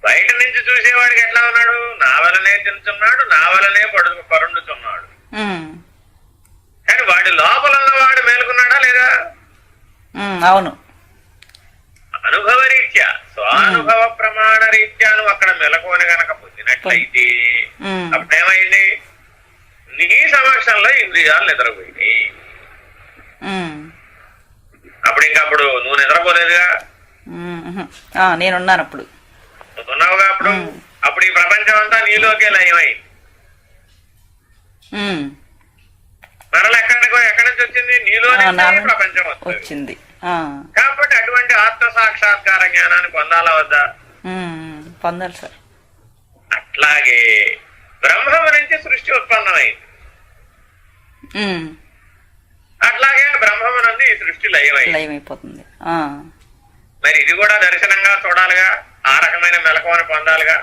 బయట నుంచి చూసేవాడికి ఎట్లా ఉన్నాడు? నా వలనే తింటున్నాడు, నా వలనే పరుండుతున్నాడు. కానీ వాడి లోపల ఉన్నవాడు మేలుకున్నాడా లేదా? అవును. అనుభవ రీత్యా, స్వానుభవ ప్రమాణ రీత్యా నువ్వు అక్కడ మెలకువని గనక పొందినట్లయితే అప్పుడేమైంది? నీ సమక్షంలో ఇంద్రియాలు నిద్రపోయినాయి. అప్పుడు ఇంకప్పుడు నువ్వు నిద్రపోలేదుగా, నేనున్నాను. అప్పుడు ఉన్నావుగా. అప్పుడు ఈ ప్రపంచం అంతా నీలోకే లయమైంది. మరలా ఎక్కడి నుంచి వచ్చింది? నీలోనే ప్రపంచం వచ్చింది. కాబట్టి అటువంటి ఆత్మ సాక్షాత్కార జ్ఞానాన్ని పొందాలా వద్దా? పొందాలి సార్. అట్లాగే బ్రహ్మము నుంచి సృష్టి ఉత్పన్నమైంది. అట్లాగే బ్రహ్మము నుండి ఈ సృష్టి లయమైపోతుంది. మరి ఇది కూడా దర్శనంగా చూడాలిగా, ఆ రకమైన మెలకువను పొందాలిగా.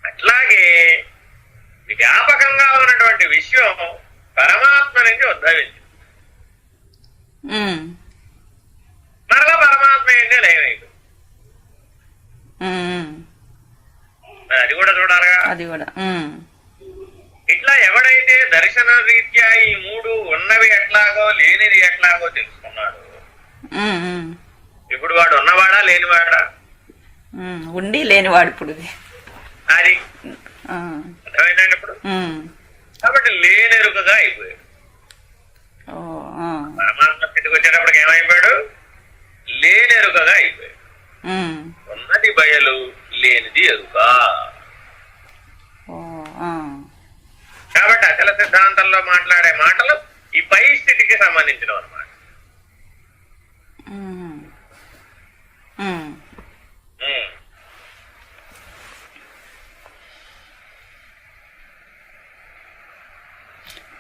అట్లాగే వ్యాపకంగా ఉన్నటువంటి విశ్వం పరమాత్మ నుంచి ఉద్భవించింది. మరలా పరమాత్మ ఏంటి లయమైంది. అది కూడా చూడాలిగా. అది కూడా. ఇట్లా ఎవడైతే దర్శన రీత్యా ఈ మూడు ఉన్నవి ఎట్లాగో లేనిది ఎట్లాగో తెలుసుకున్నాడు, ఇప్పుడు వాడు ఉన్నవాడా లేనివాడా? ఉండి లేనివాడు. ఇప్పుడు అది అర్థమైందండి. ఇప్పుడు కాబట్టి లేనెరుకగా అయిపోయాడు. పరమాత్మ స్థితికి వచ్చేటప్పటికి ఏమైపోయాడు? లేనెరుకగా అయిపోయాడు. ఉన్నది బయలు, లేనిది ఎరుక. కాబట్టి అచల సిద్ధాంతంలో మాట్లాడే మాటలు ఈ పై స్థితికి సంబంధించినవి అన్నమాట.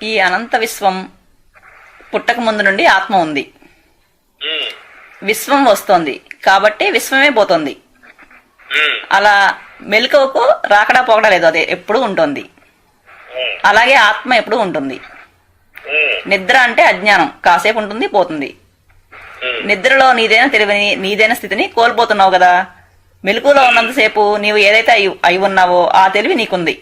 ఈ అనంత విశ్వం పుట్టక ముందు నుండి ఆత్మ ఉంది. విశ్వం వస్తోంది కాబట్టి విశ్వమే పోతుంది. అలా మెలకువకు రాకడా పోకడా లేదు, అదే ఎప్పుడు ఉంటుంది. అలాగే ఆత్మ ఎప్పుడు ఉంటుంది. నిద్ర అంటే అజ్ఞానం, కాసేపు ఉంటుంది పోతుంది. నిద్రలో నీదైన తెలివిని, నీదైన స్థితిని కోల్పోతున్నావు కదా. మెలకువలో ఉన్నంతసేపు నీవు ఏదైతే అయి ఉన్నావో ఆ తెలివి నీకుంది.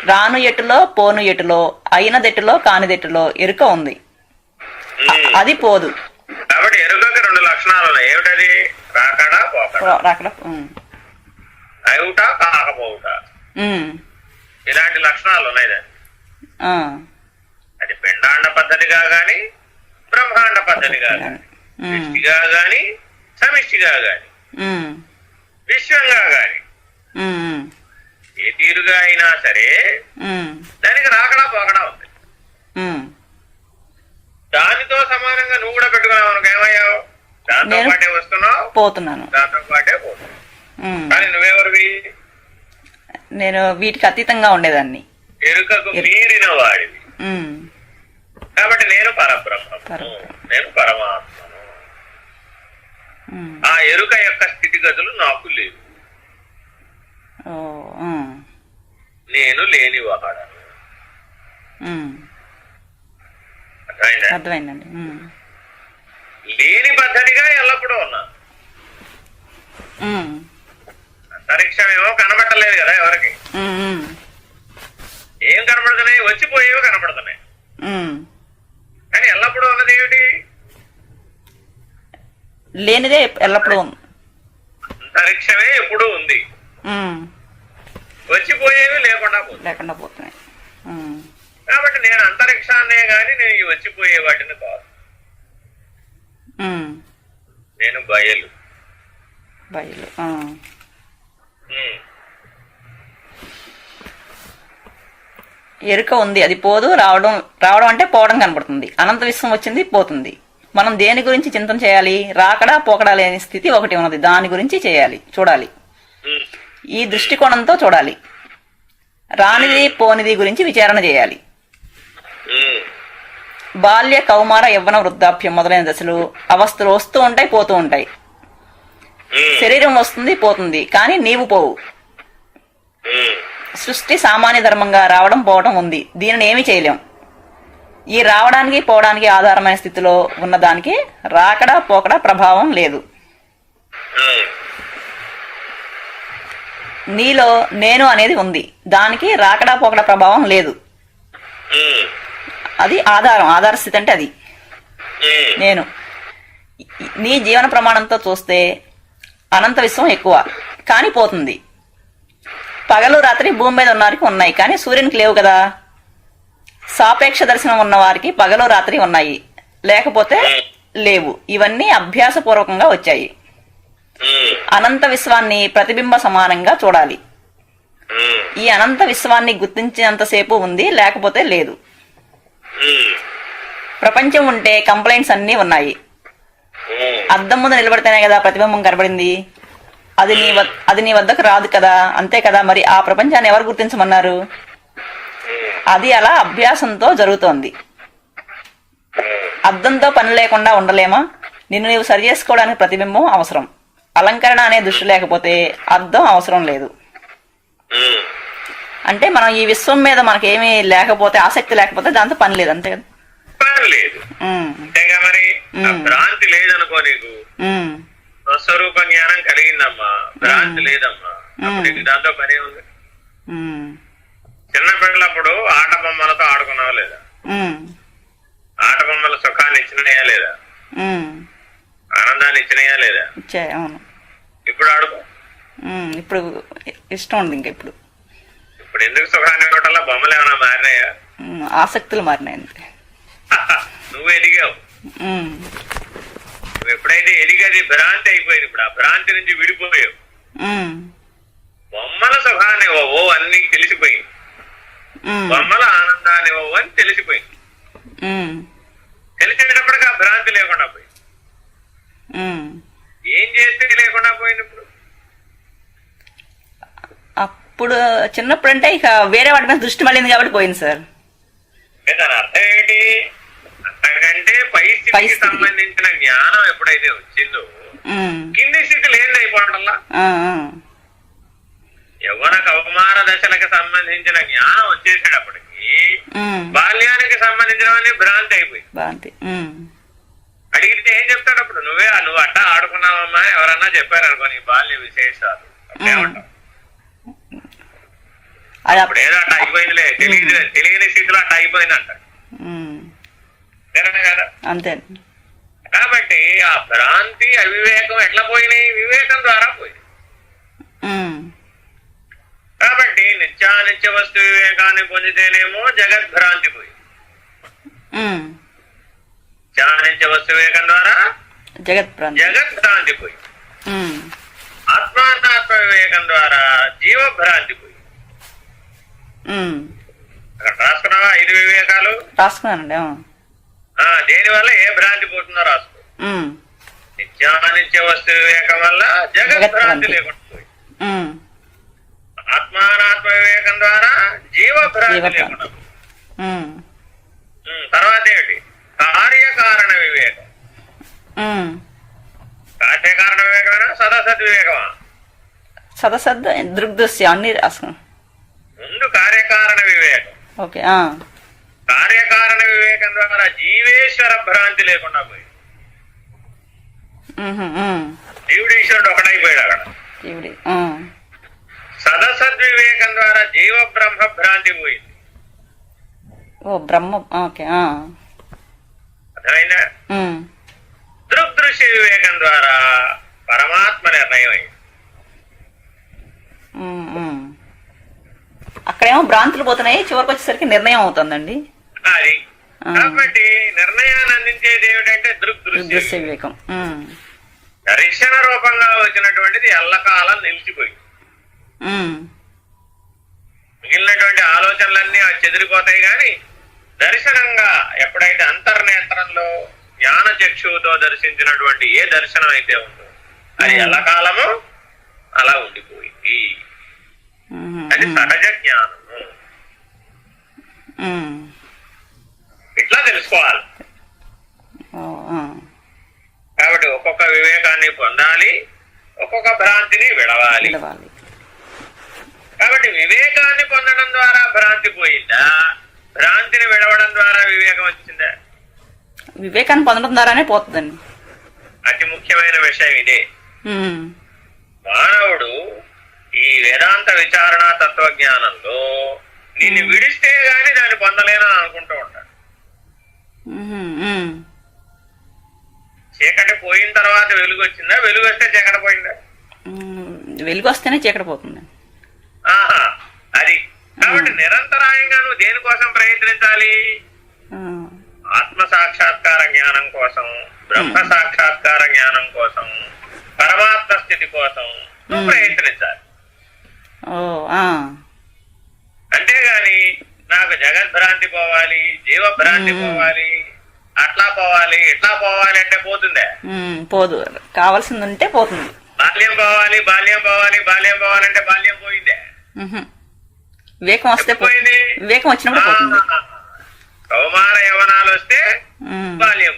రాను ఎటులో పోను ఎటులో, అయినదెట్టులో కానిదెట్టులో ఎరుక ఉంది, అది పోదు. కాబట్టి ఎరుకకి రెండు లక్షణాలు ఉన్నాయి. ఏమిటది? రాకడా రాకడా, అవుట కాకపోవుట, ఇలాంటి లక్షణాలు ఉన్నాయి దాన్ని. అది పిండాండ పద్ధతిగా గాని బ్రహ్మాండ పద్ధతిగా గాని, సృష్టిగా గాని సమిష్టిగా గాని విశ్వంగా గాని ఏ తీరుగా అయినా సరే దానికి రాకడా పోకడా ఉంది. దానితో సమానంగా నువ్వు కూడా పెట్టుకున్నావు అనుకో, ఏమయ్యావు? దాంతో నేను పాటే వస్తున్నావు, పోతున్నాను. దాంతో పాటే పోతున్నావు. ఉమ్. కానీ నువ్వెవరివి? నేను వీటికి అతీతంగా ఉండేదాన్ని. ఎరుకకు మీరిన వాడివి. ఉమ్. కాబట్టి నేను పరబ్రహ్మను, నేను పరమాత్మను. ఉమ్. ఆ ఎరుక యొక్క స్థితిగతులు నాకు లేవు. ఓ. ఉమ్. నేను లేనివాడను. ఉమ్. అర్థమైందా? అర్థమైందండి. ఉమ్. లేని పద్ధతిగా ఎల్లప్పుడూ ఉన్నా. ఉమ్. అంతరిక్షం ఏమో కనబడలేదు కదా ఎవరికి. ఉమ్. ఉమ్. ఏం కనబడుతున్నాయి? వచ్చిపోయేవి కనబడుతున్నాయి. ఉమ్. కానీ ఎల్లప్పుడూ ఉన్నది ఏమిటి? లేనిదే ఎల్లప్పుడూ ఉంది. అంతరిక్షమే ఎప్పుడూ ఉంది, ఉమ్. వచ్చిపోయేవి లేకుండా పోతుంది. లేకుండా పోతున్నాయి. ఉమ్. కాబట్టి నేను అంతరిక్షాన్నే గాని నేను ఈ వచ్చిపోయే వాటిని కాదు. ఉమ్. నేను బయలు. బయలు. ఉమ్. ఎరుక ఉంది, అది పోదు. రావడం రావడం అంటే పోవడం కనబడుతుంది. అనంత విశ్వం వచ్చింది, పోతుంది. మనం దేని గురించి చింతన చేయాలి? రాకడా పోకడా లేని స్థితి ఒకటి ఉన్నది, దాని గురించి చేయాలి, చూడాలి. ఉమ్. ఈ దృష్టికోణంతో చూడాలి. రానిది పోనిది గురించి విచారణ చేయాలి. ఉమ్. బాల్య, కౌమార, యవ్వన, వృద్ధాప్యం మొదలైన దశలు అవస్థలు వస్తూ ఉంటాయి, పోతూ ఉంటాయి. ఉమ్. శరీరం వస్తుంది, పోతుంది, కానీ నీవు పోవు. ఉమ్. సృష్టి సామాన్య ధర్మంగా రావడం పోవడం ఉంది, దీనిని ఏమీ చేయలేం. ఈ రావడానికి పోవడానికి ఆధారమైన స్థితిలో ఉన్నదానికి రాకడా పోకడా ప్రభావం లేదు. ఉమ్. నీలో నేను అనేది ఉంది, దానికి రాకడా పోకడా ప్రభావం లేదు. ఉమ్. అది ఆధార స్థితి అంటే అది ఉమ్. నేను. నీ జీవన ప్రమాణంతో చూస్తే అనంత విశ్వం ఎక్కువ, కానీ పోతుంది. పగలు రాత్రి భూమి మీద ఉన్న వారికి ఉన్నాయి, కానీ సూర్యునికి లేవు కదా. సాపేక్ష దర్శనం ఉన్న వారికి పగలు రాత్రి ఉన్నాయి, లేకపోతే లేవు. ఇవన్నీ అభ్యాసపూర్వకంగా వచ్చాయి. ఉమ్. అనంత విశ్వాన్ని ప్రతిబింబ సమానంగా చూడాలి. ఉమ్. ఈ అనంత విశ్వాన్ని గుర్తించినంతసేపు ఉంది, లేకపోతే లేదు. ఉమ్. ప్రపంచం ఉంటే కంప్లైంట్స్ అన్నీ ఉన్నాయి. ఉమ్. అద్దం ముందు నిలబడితేనే కదా ప్రతిబింబం కనబడింది. అది నీ వద్దకు రాదు కదా, అంతే కదా. మరి ఆ ప్రపంచాన్ని ఎవరు గుర్తించమన్నారు? అది అలా అభ్యాసంతో జరుగుతోంది. అద్దంతో పని లేకుండా ఉండలేమా? నిన్ను నీవు సరి చేసుకోవడానికి ప్రతిబింబం అవసరం. అలంకరణ అనే దృష్టి లేకపోతే అద్దం అవసరం లేదు. ఉమ్. అంటే మనం ఈ విశ్వం మీద మనకేమీ లేకపోతే, ఆసక్తి లేకపోతే దాంతో పని లేదు, అంతే కదా. పని లేదు, ఉమ్. అంతేగా. మరి ఆ భ్రాంతి లేదనుకో, నీకు ఉమ్. స్వస్వరూప జ్ఞానం కలిగిందమ్మా, భ్రాంతి లేదమ్మా, అప్పుడు నీకు దాంతో పని ఉంది. ఉమ్. చిన్న పిల్లప్పుడు ఆట బొమ్మలతో ఆడుకున్నావా లేదా? ఉమ్. ఆట బొమ్మల సుఖాన్ని ఇచ్చినాయా లేదా? ఉమ్. ఆనందాన్ని ఇచ్చినాయా లేదా? ఇచ్చాయి, అవును. ఇప్పుడు ఆడుకో. ఇప్పుడు ఇష్టం ఉంది ఇంకా. ఇప్పుడు ఎందుకు సుఖాన్ని ఇవ్వటంలో బొమ్మలు ఏమైనా మారినాయా? ఆసక్తులు మారినాయి అంతే. నువ్వు ఎదిగావు. నువ్వు ఎప్పుడైతే ఎదిగేది భ్రాంతి అయిపోయింది, ఇప్పుడు ఆ భ్రాంతి నుంచి విడిపోయావు. బొమ్మల సుఖాన్ని ఇవ్వవు అన్ని తెలిసిపోయింది, బొమ్మల ఆనందాన్ని ఇవ్వవు అని తెలిసిపోయింది. తెలిసేటప్పటికి ఆ భ్రాంతి లేకుండా పోయింది. ఏం చేస్తే లేకుండా పోయింది? అప్పుడు చిన్నప్పుడు అంటే ఇక వేరే వాటి మీద దృష్టి మళ్ళింది కాబట్టి పోయింది సార్. దాని అర్థం ఏంటి? అంతకంటే పై స్థితికి సంబంధించిన జ్ఞానం ఎప్పుడైతే వచ్చిందో కింది స్థితి లేని అయిపోవటంలా. యవ్వన కౌమార దశలకు సంబంధించిన జ్ఞానం వచ్చేసేటప్పటికి బాల్యానికి సంబంధించినవన్నీ భ్రాంతి అయిపోయింది. అడిగితే ఏం చెప్తాడు అప్పుడు? నువ్వు అట్టా ఆడుకున్నావమ్మా, ఎవరన్నా చెప్పారనుకో నీ బాల్య విశేషాలు, అట్లేమంటావు? అప్పుడు ఏదో అట్ట అయిపోయిందిలే, తెలియని స్థితిలో అట్ట అయిపోయింది అంట కదా. అంతే. కాబట్టి ఆ భ్రాంతి అవివేకం ఎట్లా పోయినాయి? వివేకం ద్వారా పోయింది. కాబట్టి నిత్యానిత్య వస్తు వివేకాన్ని పొందితేనేమో జగద్భ్రాంతి పోయింది. నిత్యానిత్య వస్తు వివేకం ద్వారా జగద్భ్రాంతి పోయింది. ఆత్మానాత్మ వివేకం ద్వారా జీవభ్రాంతి పోయింది. అక్కడ రాసుకున్నావా 5 వివేకాలు? రాసుకున్నానండి. దేని వల్ల ఏ భ్రాంతి పోతుందో రాసుకో. నిత్యానిత్య వస్తు వివేకం వల్ల జగద్భ్రాంతి లేకుండా పోయింది. ఉమ్, ఆత్మానాత్మ వివేకం ద్వారా జీవభ్రాంతి లేకుండా పోయింది. ఉమ్, తర్వాత ఏమిటి? కార్యకారణ వివేకం. ఉమ్. కార్యకారణ వివేకమేనా సదసద్ వివేకమా? సదసద్ దృగ్దృశ్య అన్ని రాసుకున్నాం. ముందు కార్యకారణ వివేకం. ఓకే. కార్యకారణ వివేకం ద్వారా జీవేశ్వర భ్రాంతి లేకుండా పోయింది. జీవుడు ఈశ్వరుడు ఒకటైపోయాడు అక్కడ. జీవుడి. సదసద్వివేకం ద్వారా జీవ బ్రహ్మ భ్రాంతి పోయింది. ఓ బ్రహ్మ. ఓకే. అర్థమైందా? దృగ్దృశ్య వివేకం ద్వారా పరమాత్మ నిర్ణయం అయింది. అక్కడేమో భ్రాంతులు పోతున్నాయి, చివరికి వచ్చేసరికి నిర్ణయం అవుతుందండి. అది కాబట్టి నిర్ణయాన్ని అందించేది ఏమిటంటే దృగ్దృశ్య వివేకం. దర్శన రూపంగా వచ్చినటువంటిది ఎల్లకాలం నిలిచిపోయింది. మిగిలినటువంటి ఆలోచనలన్నీ చెదిరిపోతాయి కానీ దర్శనంగా ఎప్పుడైతే అంతర్నేత్రంలో జ్ఞాన చక్షువుతో దర్శించినటువంటి ఏ దర్శనం అయితే ఉందో అది ఎల్లకాలము అలా ఉండిపోయింది. అది సహజ జ్ఞానము. ఇట్లా తెలుసుకోవాలి. కాబట్టి ఒక్కొక్క వివేకాన్ని పొందాలి, ఒక్కొక్క భ్రాంతిని విడవాలి. కాబట్టి వివేకాన్ని పొందడం ద్వారా భ్రాంతి పోయిందా, భ్రాంతిని విడవడం ద్వారా వివేకం వచ్చిందా? వివేకాన్ని పొందడం ద్వారానే పోతుందండి. అతి ముఖ్యమైన విషయం ఇదే. మానవుడు ఈ వేదాంత విచారణ తత్వజ్ఞానంలో నిన్ను విడిస్తే గాని దాన్ని పొందలేనా అనుకుంటూ ఉంటాడు. చీకటి పోయిన తర్వాత వెలుగు వచ్చిందా, వెలుగు వస్తే చీకటి పోయిందా? వెలుగు వస్తేనే చీకటి పోతుంది. అది కాబట్టి నిరంతరాయంగా నువ్వు దేనికోసం ప్రయత్నించాలి? ఆత్మ సాక్షాత్కార జ్ఞానం కోసం, బ్రహ్మ సాక్షాత్కార జ్ఞానం కోసం, పరమాత్మ స్థితి కోసం నువ్వు ప్రయత్నించాలి. అంతేగాని నాకు జగద్భ్రాంతి పోవాలి, జీవభ్రాంతి పోవాలి, అట్లా పోవాలి ఇట్లా పోవాలి అంటే పోతుందే? పోదు. కావాల్సింది ఉంటే పోతుంది. బాల్యం పోవాలి, బాల్యం పోవాలి, బాల్యం పోవాలంటే బాల్యం పోయిందే. వివేకం వస్తే పోయింది. వివేకం వచ్చినప్పుడు పోతుంది. కౌమార యవనాలు వస్తే బాల్యం,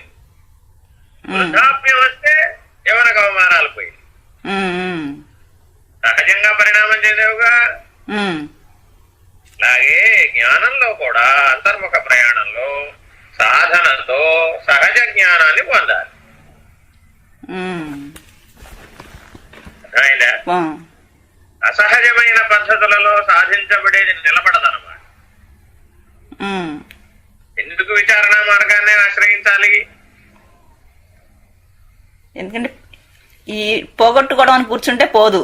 వృద్ధాప్యం వస్తే యవన కౌమారాలు పోయి సహజంగా పరిణామం చేసేవుగా. అలాగే జ్ఞానంలో కూడా అంతర్ముఖ ప్రయాణంలో సాధనతో సహజ జ్ఞానాన్ని పొందాలి. అసహజమైన పద్ధతులలో సాధించబడేది నిలబడదన్నమాట. ఎందుకు విచారణ మార్గాన్ని ఆశ్రయించాలి? ఎందుకంటే ఈ పోగొట్టుకోవడం అని కూర్చుంటే పోదు.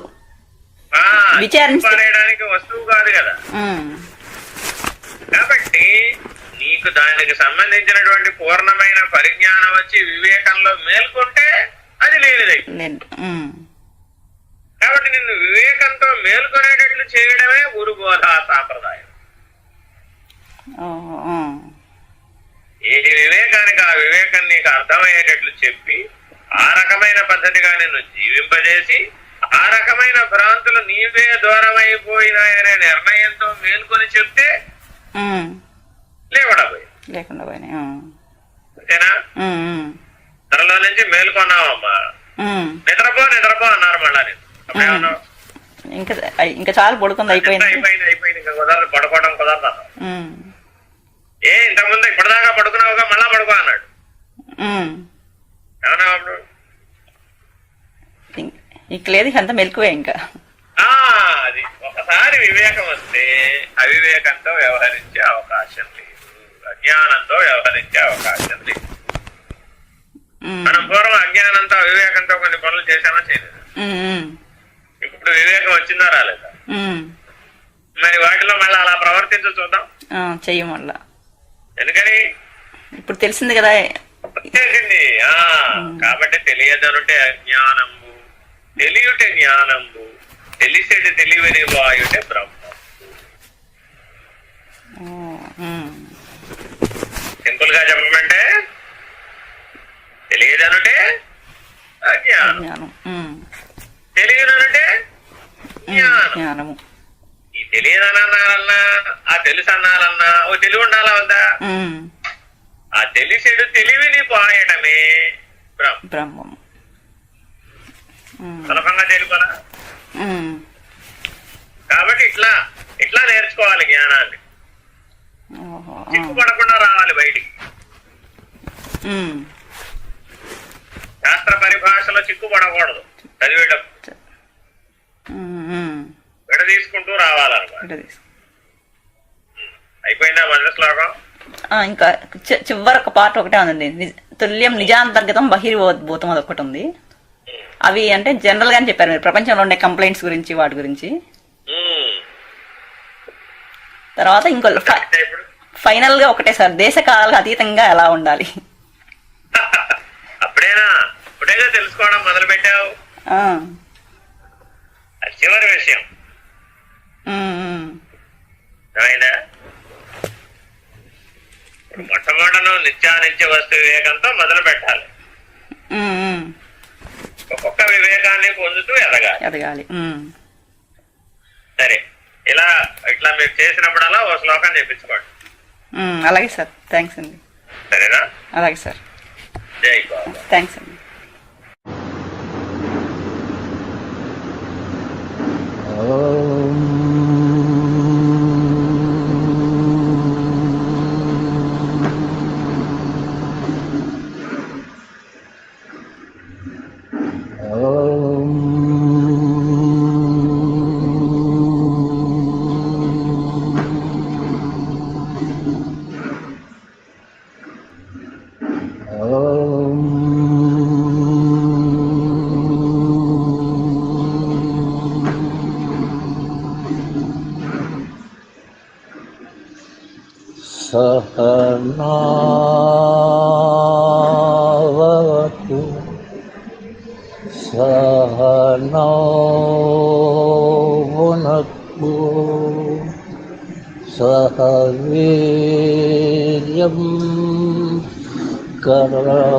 విచారించడానికి వస్తువు కాదు కదా. కాబట్టి నీకు దానికి సంబంధించినటువంటి పూర్ణమైన పరిజ్ఞానం వచ్చి వివేకంలో మేల్కొంటే అది లేనిదై. కాబట్టి నిన్ను వివేకంతో మేల్కొనేటట్లు చేయడమే గురుబోధ సాంప్రదాయం. ఏ వివేకానికి ఆ వివేకం నీకు అర్థమయ్యేటట్లు చెప్పి ఆ రకమైన పద్ధతిగా నిన్ను జీవింపజేసి ఆ రకమైన భ్రాంతులు నీవే దూరం అయిపోయినాయనే నిర్ణయంతో మేల్కొని చెప్తే లేకుండా పోయినాయి. అంతేనా? త్వరలో నుంచి మేల్కొన్నావమ్మా, నిద్రపో నిద్రపో అన్నారు. మళ్ళా నేను ఇంకా చాలా పడుకుంది, అయిపోయింది అయిపోయింది ఇంకా కుదరదు, పడుకోవడం కుదరదు. ఇంతకుముందు ఇప్పటిదాకా పడుకున్నావుగా మళ్ళా పడుకో అన్నాడు. ఏమన్నా అప్పుడు ఇంక లేదు, అంతా మెలకువే. ఇంకా అది ఒకసారి వివేకం వస్తే అవివేకంతో వ్యవహరించే అవకాశం లేదు, అజ్ఞానంతో వ్యవహరించే అవకాశం లేదు. మనం పూర్వం అజ్ఞానంతో అవివేకంతో కొన్ని పనులు చేశామా చేయలేదు? ఇప్పుడు వివేకం వచ్చిందా రాలేదా? మరి వాటిలో మళ్ళీ అలా ప్రవర్తించు చూద్దాం. చెయ్యం మళ్ళా. ఎందుకని? ఇప్పుడు తెలిసింది కదా, తెలిసింది. కాబట్టి తెలియదనుంటే అజ్ఞానంబు, తెలియుటే జ్ఞానంబు, తెలిసేటి తెలివని వాయుటే బ్రహ్మ. సింపుల్ గా చెప్పమంటే తెలియదనుంటే అజ్ఞానం. జ్ఞానం. తెలియనంటే జ్ఞానం. జ్ఞానము. ఈ తెలియదనాలన్నా ఆ తెలుసు అన్నాలన్నా ఓ తెలివి ఉండాలా వద్దా? ఆ తెలిసేడు తెలివిని పాయడమే బ్రహ్మము. సులభంగా తెలుపరా? కాబట్టి ఇట్లా ఇట్లా నేర్చుకోవాలి జ్ఞానాన్ని. చిక్కుపడకుండా రావాలి బయటికి. శాస్త్ర పరిభాషలో చిక్కుపడకూడదు. చదివేటప్పుడు విడ తీసుకుంటూ రావాలన్నమాట. అయిపోయిందా మొదటి శ్లోకం? ఇంకా చివరి ఒక పార్ట్ ఒకటే ఉందండి. తుల్యం నిజాంతర్గతం బహిర్భూతం అది ఒకటి ఉంది. అవి అంటే జనరల్ గానే చెప్పారు మీరు, ప్రపంచంలో ఉండే కంప్లైంట్స్ గురించి వాటి గురించి. తర్వాత ఇంకో ఫైనల్ గా ఒకటే సార్, దేశ కాలాలకు అతీతంగా ఎలా ఉండాలి. అప్పుడేగా తెలుసుకోవడం మొదలు పెట్టావు. చివరి విషయం మొట్టమొదట నిత్యానిత్య వస్తు వివేకంతో మొదలు పెట్టాలి. ఒక్కొక్క వివేకాన్ని పొందుతూ ఎదగాలి. సరే, ఇట్లా మీరు చేసినప్పుడల్లా ఓ శ్లోకాన్ని చెప్పించుకోండి. అలాగే సార్, థ్యాంక్స్ అండి. సరేనా? అలాగే సార్, జై బాబా. థ్యాంక్స్ అండి. सहनावतु सहनौ भुनक्तु सह वीर्यं करवावहै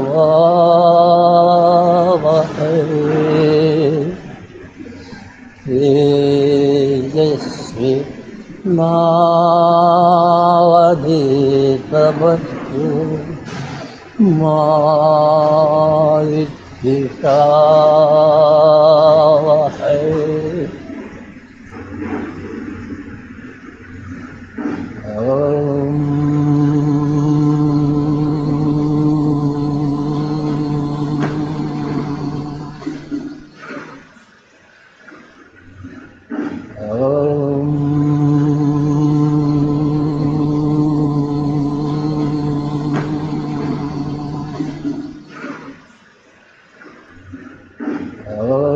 तेजस्वी नावधीतमस्तु मा विद्विषावहै। Oh